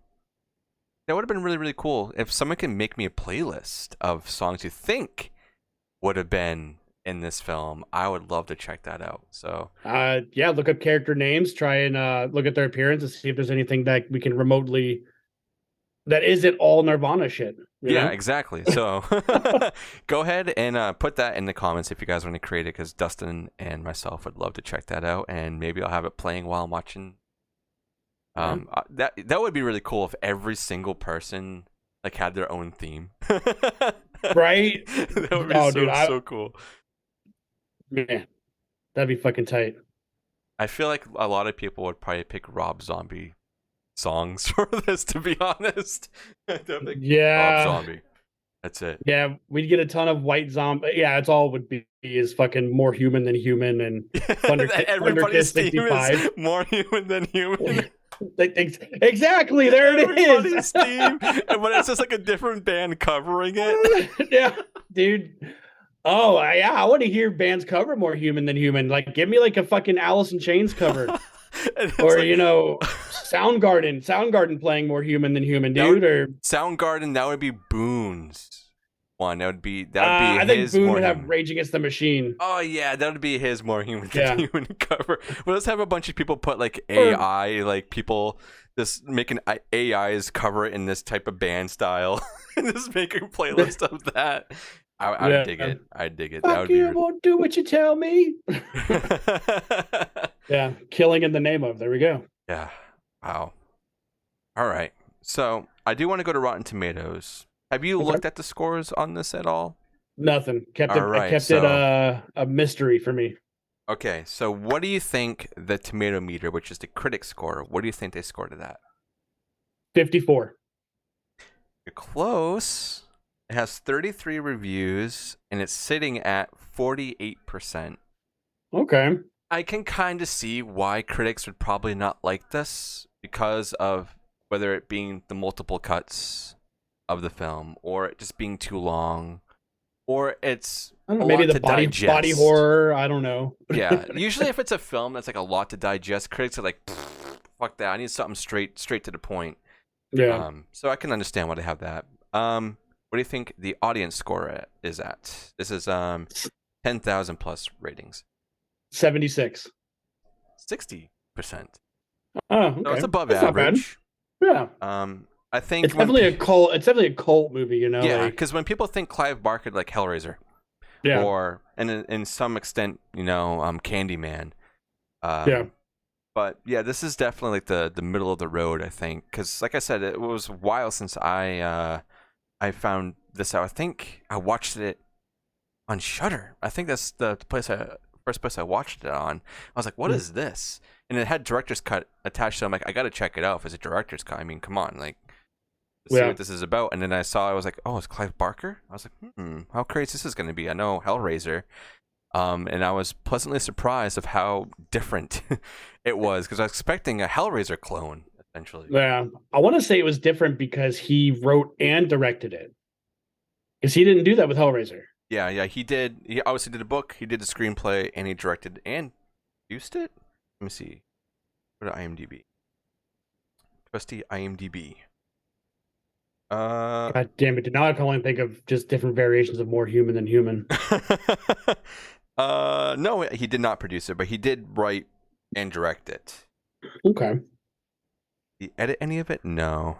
That would have been really, really cool if someone can make me a playlist of songs you think would have been in this film. I would love to check that out. So look up character names, try and look at their appearance and see if there's anything that we can remotely... that isn't all Nirvana shit. Yeah, exactly. So go ahead and put that in the comments if you guys want to create it, because Dustin and myself would love to check that out, and maybe I'll have it playing while I'm watching. That would be really cool if every single person like had their own theme. Right? That would be so cool. Man, that'd be fucking tight. I feel like a lot of people would probably pick Rob Zombie songs for this, to be honest. Yeah, Rob Zombie. That's it. Yeah, we'd get a ton of white zombie. Yeah, it's all would be is fucking more human than human, and everybody's theme is more human than human. Exactly, there it is. Everybody's theme, but it's just like a different band covering it. Yeah, dude. Oh yeah, I want to hear bands cover more human than human. Like, give me like a fucking Alice in Chains cover. Or like, Soundgarden playing more human than human, dude. Or Soundgarden, that would be Boone's one. That would be I think his. Boone would have Rage Against the Machine. Oh yeah, that would be his more human than human cover. Well, let's have a bunch of people put like AI, like people just making AIs cover it in this type of band style, and just making a playlist of that. I'd dig it. I'd dig it. Fuck you, won't do what you tell me. Yeah, killing in the name of. There we go. Yeah. Wow. All right. So I do want to go to Rotten Tomatoes. Have you looked at the scores on this at all? Nothing. Kept it a mystery for me. Okay. So what do you think the tomato meter, which is the critic score, what do you think they scored to that? 54. You're close. It has 33 reviews and it's sitting at 48%. Okay. I can kind of see why critics would probably not like this because of whether it being the multiple cuts of the film or it just being too long or it's maybe the body horror. I don't know. Yeah. Usually if it's a film that's like a lot to digest, critics are like, fuck that. I need something straight to the point. Yeah. So I can understand why they have that. What do you think the audience score is at? This is 10,000 plus ratings. 76. 60%. Oh, okay. So it's above average. Yeah. I think it's definitely a cult. It's definitely a cult movie, you know. Yeah, because when people think Clive Barker, like Hellraiser, or and in some extent, you know, Candyman. Yeah. But yeah, this is definitely like the middle of the road, I think, because like I said, it was a while since I found this out. I think I watched it on Shudder. I think that's the first place I watched it on. I was like, what is this? And it had director's cut attached to it. I'm like, I gotta check it out if it's a director's cut. I mean, come on, like, see what this is about. And then I saw, I was like, oh, it's Clive Barker? I was like, how crazy this is gonna be. I know Hellraiser. And I was pleasantly surprised of how different it was, because I was expecting a Hellraiser clone, essentially. Yeah. I want to say it was different because he wrote and directed it. Because he didn't do that with Hellraiser. Yeah, he did. He obviously did a book, he did the screenplay, and he directed and produced it? Let me see. Go to IMDb. Trusty IMDb. God damn it! Now I can only think of just different variations of more human than human. No, he did not produce it, but he did write and direct it. Okay. Did he edit any of it? No.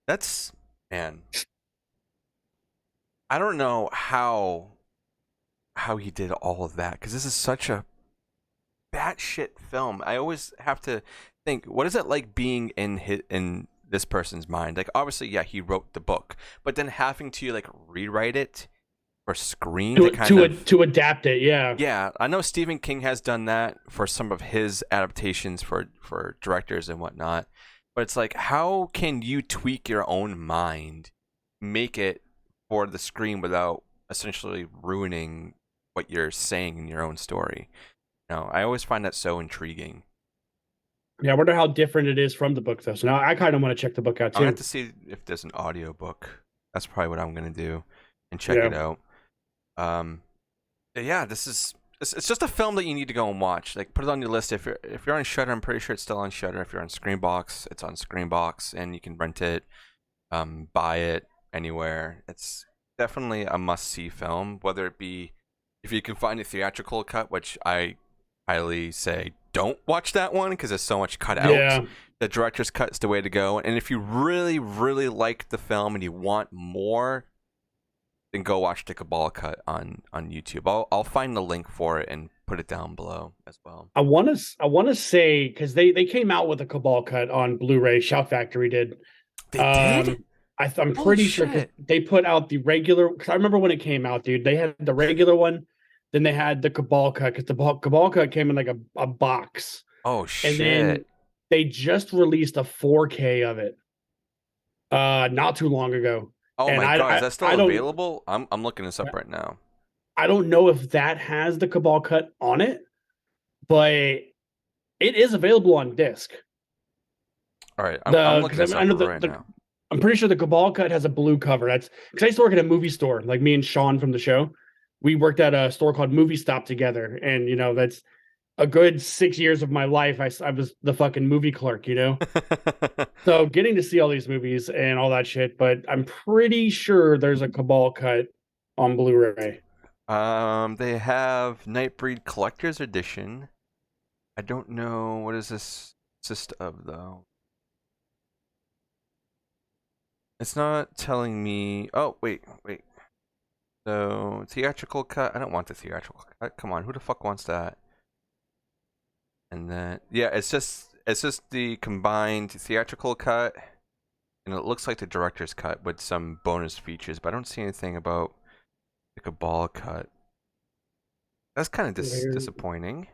That's, man. I don't know how he did all of that, because this is such a batshit film. I always have to think, what is it like being in this person's mind? Like, obviously, yeah, he wrote the book, but then having to like rewrite it for screen to adapt it. Yeah. Yeah, I know Stephen King has done that for some of his adaptations for directors and whatnot. But it's like, how can you tweak your own mind, make it for the screen without essentially ruining what you're saying in your own story? No, I always find that so intriguing. Yeah, I wonder how different it is from the book, though. So now I kind of want to check the book out too. I'll have to see if there's an audio book. That's probably what I'm gonna do, and check it out. Yeah, it's just a film that you need to go and watch. Like, put it on your list. If you're on Shudder, I'm pretty sure it's still on Shudder. If you're on Screenbox, it's on Screenbox, and you can rent it, buy it anywhere. It's definitely a must-see film. Whether it be if you can find a theatrical cut, which I highly say don't watch that one because there's so much cut out. Yeah. The director's cut is the way to go. And if you really, really like the film and you want more, then go watch the Cabal cut on YouTube. I'll find the link for it and put it down below as well. I want to say, because they came out with a Cabal cut on Blu-ray. Shout Factory did. They did? I'm pretty sure they put out the regular. Because I remember when it came out, dude. They had the regular one, then they had the Cabal cut. Because the Cabal cut came in like a box. Oh shit! And then they just released a 4K of it. Not too long ago. Oh and my god, is that still available? I'm looking this up right now. I don't know if that has the Cabal cut on it, but it is available on disc. All right, I'm looking this up right now. I'm pretty sure the Cabal cut has a blue cover. That's because I used to work at a movie store. Like me and Sean from the show, we worked at a store called Movie Stop together, and you know that's a good 6 years of my life. I was the fucking movie clerk, you know. So getting to see all these movies and all that shit, but I'm pretty sure there's a Cabal cut on Blu-ray. They have NightBreed Collector's Edition. I don't know, what does this consist of though. It's not telling me. Oh wait. So theatrical cut. I don't want the theatrical cut. Come on, who the fuck wants that? And then yeah, it's just the combined theatrical cut, and it looks like the director's cut with some bonus features, but I don't see anything about the Cabal cut. That's kind of disappointing.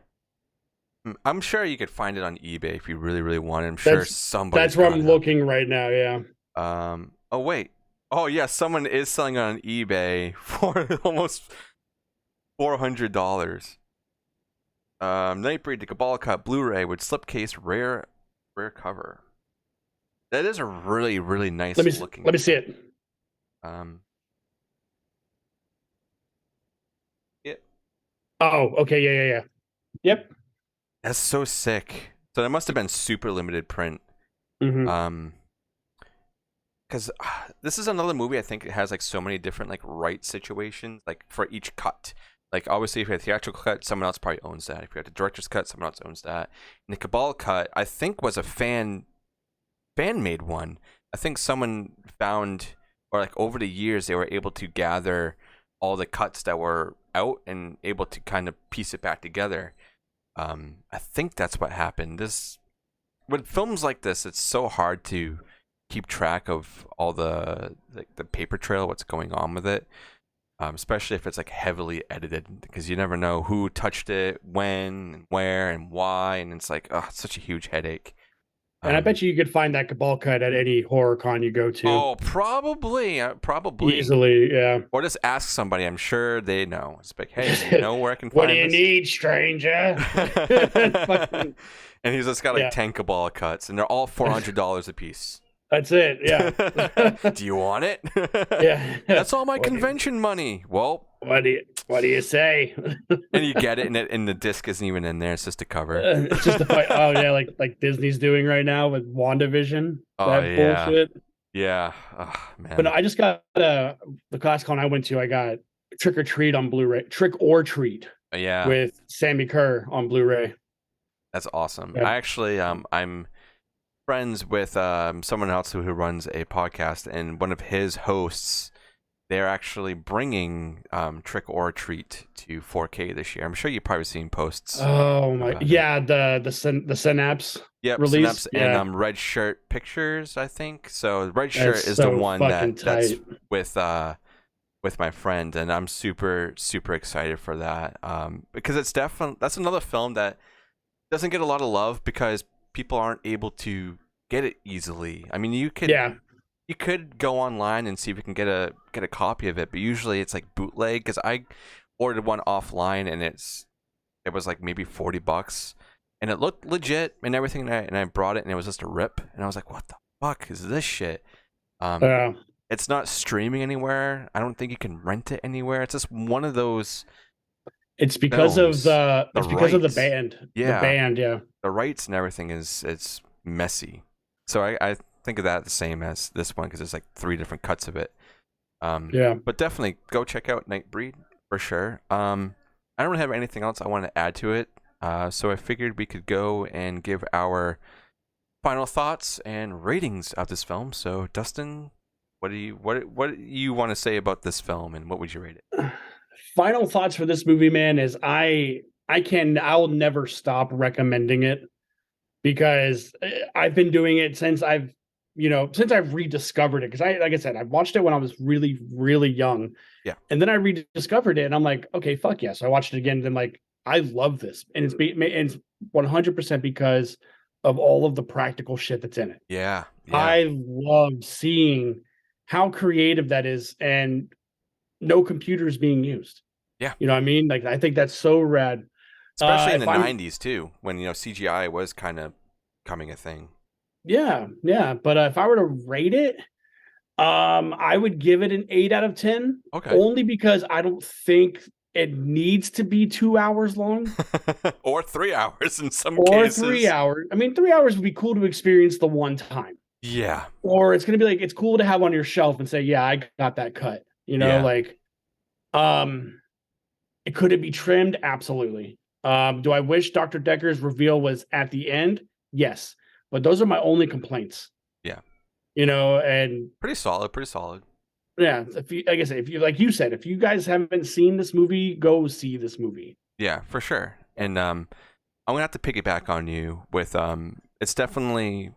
I'm sure you could find it on eBay if you really, really want it. I'm sure somebody. That's where I'm looking right now. Yeah. Oh wait. Oh yeah, someone is selling it on eBay for almost $400. NightBreed, the Cabal cut Blu-ray with slipcase, rare cover. That is a really, really nice looking. Let me see it. Yeah. Oh, okay, yeah. Yep. That's so sick. So that must have been super limited print. Mm-hmm. Because this is another movie I think it has like so many different like rights situations like for each cut. Like obviously if you have a theatrical cut, someone else probably owns that. If you have the director's cut, someone else owns that. And the Cabal cut I think was a fan made one. I think someone found, or like over the years they were able to gather all the cuts that were out and able to kind of piece it back together. I think that's what happened. With films like this, it's so hard to keep track of all the paper trail, what's going on with it, especially if it's like heavily edited, because you never know who touched it, when, and where, and why, and it's like, it's such a huge headache. And I bet you could find that Cabal cut at any horror con you go to. Oh, probably easily, yeah. Or just ask somebody. I'm sure they know. It's like, hey, you know where I can find what do you need, stranger? And he's just got like 10 Cabal cuts, and they're all $400 a piece. That's it, yeah. Do you want it? Yeah. That's all my convention money. Well, What do you say? And you get it, and the disc isn't even in there. It's just a cover. It's just a fight. Oh yeah, like Disney's doing right now with WandaVision. Oh That yeah, bullshit. yeah. Oh, But no, man. I just got the class con I went to. I got Trick or Treat on Blu-ray. Trick or Treat Yeah, with Sammy Kerr on Blu-ray. that's awesome. Yeah. I actually I'm friends with someone else who runs a podcast, and one of his hosts, they're actually bringing Trick or Treat to 4K this year. I'm sure you've probably seen posts Oh my, about it. yeah, the Synapse Yep, release. Synapse and Yeah, Red Shirt Pictures, I think. So Red that's Shirt is the so one fucking that's tight. with my friend, and I'm super super excited for that. Because it's definitely that's another film that doesn't get a lot of love because people aren't able to get it easily. I mean, Yeah, you could go online and see if you can get a copy of it, but usually it's like bootleg. Because I ordered one offline and it was like maybe $40, and it looked legit and everything. And I brought it and it was just a rip, and I was like, "What the fuck is this shit?" Um, uh, it's not streaming anywhere. I don't think you can rent it anywhere. It's just one of those it's because of films. The the rights, band. The yeah, band, yeah, the rights and everything is it's messy. So I think of that the same as this one because there's like 3 different cuts of it. yeah. But definitely go check out NightBreed for sure. I don't have anything else I want to add to it. So I figured we could go and give our final thoughts and ratings of this film. So Dustin, what do you want to say about this film, and what would you rate it? Final thoughts for this movie, man, is I'll never stop recommending it because I've been doing it since since I've rediscovered it. Because like I said, I watched it when I was really, really young. Yeah. And then I rediscovered it and I'm like, okay, fuck yeah. So I watched it again and I'm like, I love this. And it's 100% because of all of the practical shit that's in it. Yeah. Yeah. I love seeing how creative that is and no computers being used. Yeah. You know what I mean? Like, I think that's so rad. Especially in the If I'm, 90s too, when CGI was kind of coming a thing. yeah, yeah. But if I were to rate it, I would give it an 8 out of 10, Okay. only because I don't think it needs to be 2 hours long Or 3 hours in some or 3 cases. hours. I mean, 3 hours would be cool to experience the one time, Yeah. or it's going to be like, it's cool to have on your shelf and say, yeah, I got that cut, Yeah. like, um, could it be trimmed? Absolutely. Do I wish Dr. Decker's reveal was at the end? Yes. But those are my only complaints. Yeah. And Pretty solid. Pretty solid. yeah, if you like I said, if you like you said, if you guys haven't seen this movie, go see this movie. Yeah, for sure. And I'm gonna have to piggyback on you with it's definitely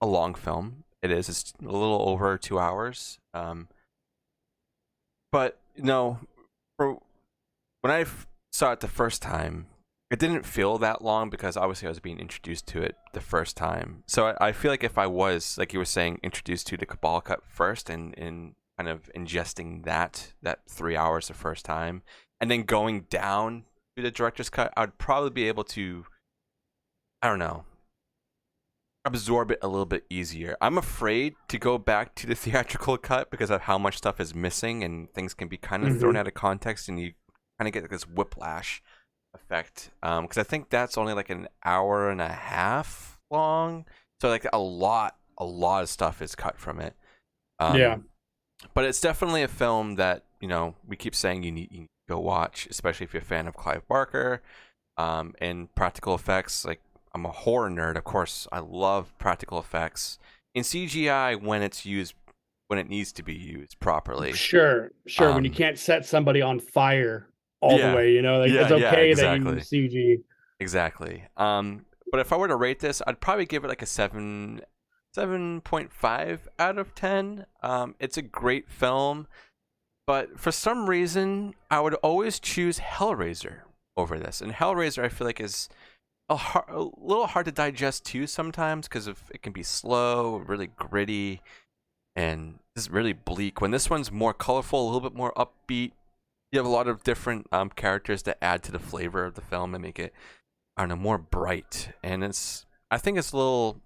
a long film. It is. It's a little over 2 hours. But for when saw it the first time, it didn't feel that long because obviously I was being introduced to it the first time. So I feel like if I was, like you were saying, introduced to the Cabal cut first and kind of ingesting that 3 hours the first time, and then going down to the director's cut, I'd probably be able to, I don't know, absorb it a little bit easier. I'm afraid to go back to the theatrical cut because of how much stuff is missing and things can be kind of thrown out of context, and you kind of get this whiplash effect. Because I think that's only like an hour and a half long, so like a lot of stuff is cut from it. Yeah. But it's definitely a film that we keep saying you need to go watch, especially if you're a fan of Clive Barker, and practical effects. Like, I'm a horror nerd, of course. I love practical effects in CGI when it's used when it needs to be used properly. Sure. When you can't set somebody on fire all the Yeah, way, like yeah, it's okay that you exactly, use CG. exactly. But if I were to rate this, I'd probably give it like a 7.5 out of 10. It's a great film, but for some reason, I would always choose Hellraiser over this. And Hellraiser, I feel like, is a little hard to digest too sometimes because it can be slow, really gritty, and just really bleak. When this one's more colorful, a little bit more upbeat, you have a lot of different characters that add to the flavor of the film and make it, I don't know, more bright. And I think it's a little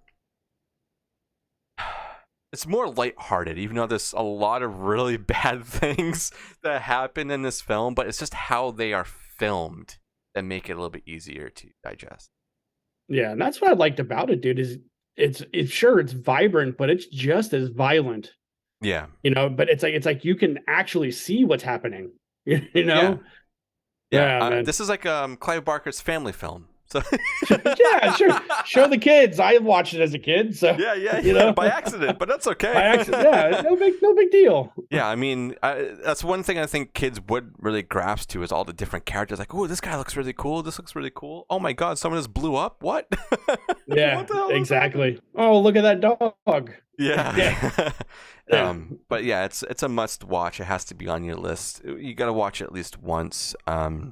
it's more lighthearted, even though there's a lot of really bad things that happen in this film, but it's just how they are filmed that make it a little bit easier to digest. Yeah, and that's what I liked about it, dude, is it's sure it's vibrant, but it's just as violent. Yeah. But it's like you can actually see what's happening. Yeah. Yeah, man. This is like Clive Barker's family film. So Yeah, sure. Show the kids. I watched it as a kid, so yeah, by accident, but that's okay. By accident, yeah, no big deal. Yeah, I mean, that's one thing I think kids would really grasp to is all the different characters. Like, oh, this guy looks really cool. This looks really cool. Oh my God, someone just blew up. What? Yeah, what the hell exactly. Oh, look at that dog. Yeah. Yeah. But yeah, it's a must watch. It has to be on your list. You got to watch it at least once. I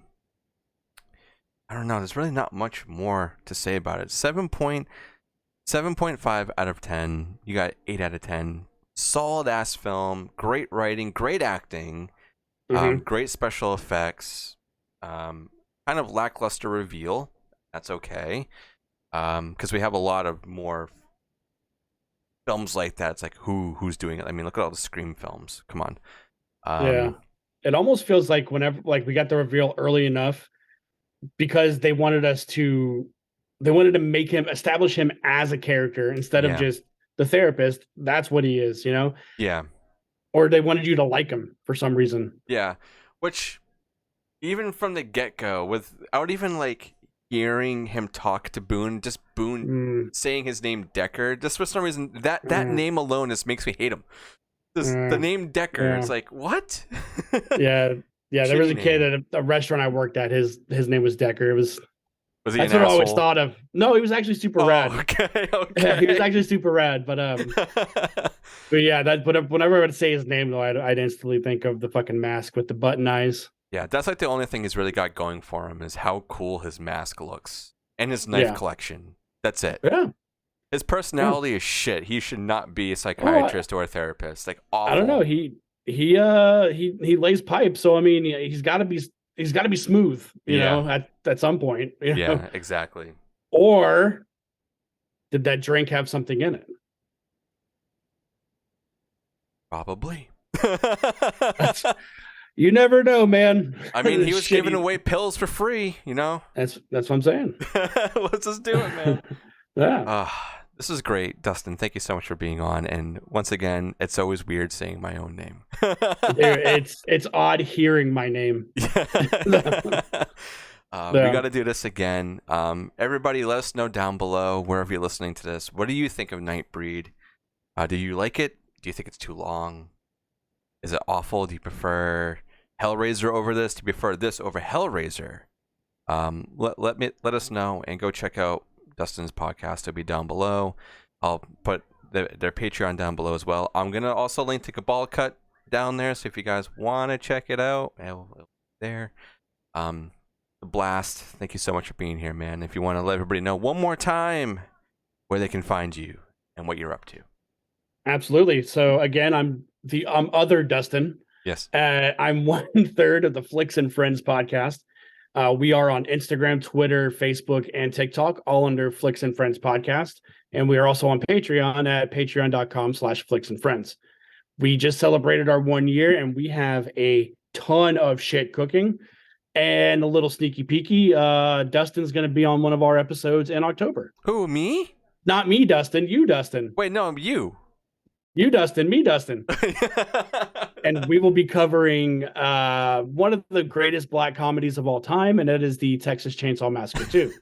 don't know. There's really not much more to say about it. 7.5 out of 10. You got 8 out of 10. Solid ass film. Great writing. Great acting. Great special effects. Kind of lackluster reveal. That's okay. Because we have a lot of more films like that. It's like who's doing it? I mean, look at all the Scream films. Come on. Yeah. It almost feels like whenever we got the reveal early enough, because they wanted to make him establish him as a character instead of just the therapist. That's what he is, Yeah. Or they wanted you to like him for some reason. Yeah. Which even from the get-go, without even like hearing him talk to Boone, just Boone saying his name Decker, just for some reason that name alone just makes me hate him. The name Decker, it's like, what? Yeah. There was a kid at a restaurant I worked at. His name was Decker. Was he that's an what asshole? I always thought of. No, he was actually super rad. Okay. Yeah, he was actually super rad. But yeah, but whenever I would say his name though, I'd instantly think of the fucking mask with the button eyes. Yeah, that's like the only thing he's really got going for him is how cool his mask looks and his knife collection. That's it. Yeah. His personality is shit. He should not be a psychiatrist or a therapist. Like, awful. I don't know. He lays pipe, so I mean, he's got to be smooth, you know, at some point. Yeah, exactly. Or did that drink have something in it? Probably. You never know, man. I mean, he was giving away pills for free, That's what I'm saying. Let's just do it, man. Yeah. This is great, Dustin. Thank you so much for being on. And once again, it's always weird saying my own name. It's odd hearing my name. We got to do this again. Everybody, let us know down below, wherever you're listening to this. What do you think of NightBreed? Do you like it? Do you think it's too long? Is it awful? Do you prefer Hellraiser over this? Do you prefer this over Hellraiser? Let us know and go check out Dustin's podcast. It'll be down below. I'll put their Patreon down below as well. I'm gonna also link to Cabal Cut down there, so if you guys want to check it out, it'll be there. The Blast, thank you so much for being here, man. If you want to let everybody know one more time where they can find you and what you're up to. Absolutely. So again, I'm the other Dustin. Yes. I'm 1/3 of the Flicks and Friends podcast. We are on Instagram, Twitter, Facebook, and TikTok, all under Flicks and Friends podcast. And we are also on Patreon at patreon.com/Flicks and Friends. We just celebrated our 1 year and we have a ton of shit cooking. And a little sneaky peeky, Dustin's going to be on one of our episodes in October. Who, me? Not me, Dustin. You, Dustin. Wait, no, you. You, Dustin. Me, Dustin. And we will be covering one of the greatest black comedies of all time, and that is the Texas Chainsaw Massacre 2.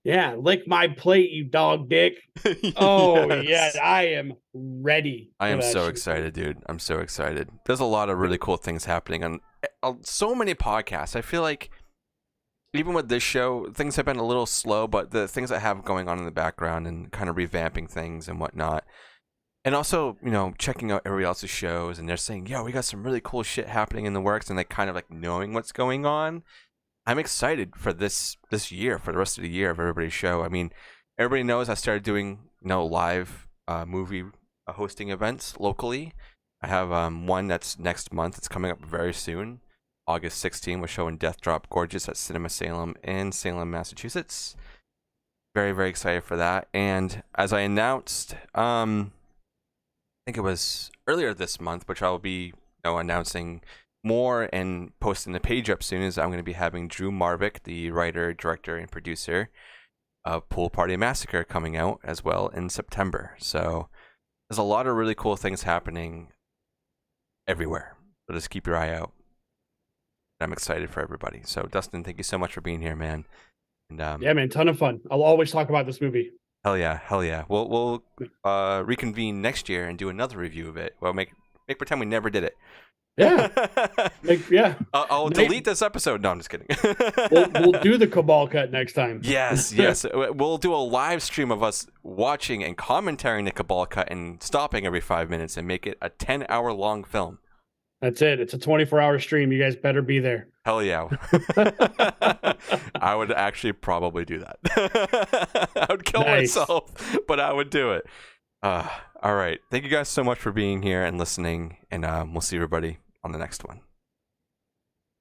Yeah, lick my plate, you dog dick. Oh, yes. Yeah, I am ready. I am so excited, dude. I'm so excited. There's a lot of really cool things happening on so many podcasts. I feel like even with this show, things have been a little slow, but the things that have going on in the background and kind of revamping things and whatnot. And also, checking out everybody else's shows, and they're saying, "Yo, we got some really cool shit happening in the works," and they kind of like knowing what's going on. I'm excited for this year, for the rest of the year of everybody's show. I mean, everybody knows I started doing live movie hosting events locally. I have one that's next month. It's coming up very soon, August 16th. We're showing Death Drop Gorgeous at Cinema Salem in Salem, Massachusetts. Very, very excited for that. And as I announced, think it was earlier this month, which I'll be announcing more and posting the page up soon, is I'm going to be having Drew Marvick, the writer, director, and producer of Pool Party Massacre, coming out as well in September. So there's a lot of really cool things happening everywhere. So just keep your eye out. I'm excited for everybody. So Dustin, thank you so much for being here, man. And yeah, man, ton of fun. I'll always talk about this movie. Hell yeah. We'll reconvene next year and do another review of it. Well, make pretend we never did it. Yeah. I'll delete this episode. No, I'm just kidding. we'll do the Cabal cut next time. Yes. We'll do a live stream of us watching and commentating the Cabal cut and stopping every 5 minutes and make it a 10-hour long film. That's it. It's a 24-hour stream. You guys better be there. Hell yeah. I would actually probably do that. I would kill myself, but I would do it. All right. Thank you guys so much for being here and listening, and we'll see everybody on the next one.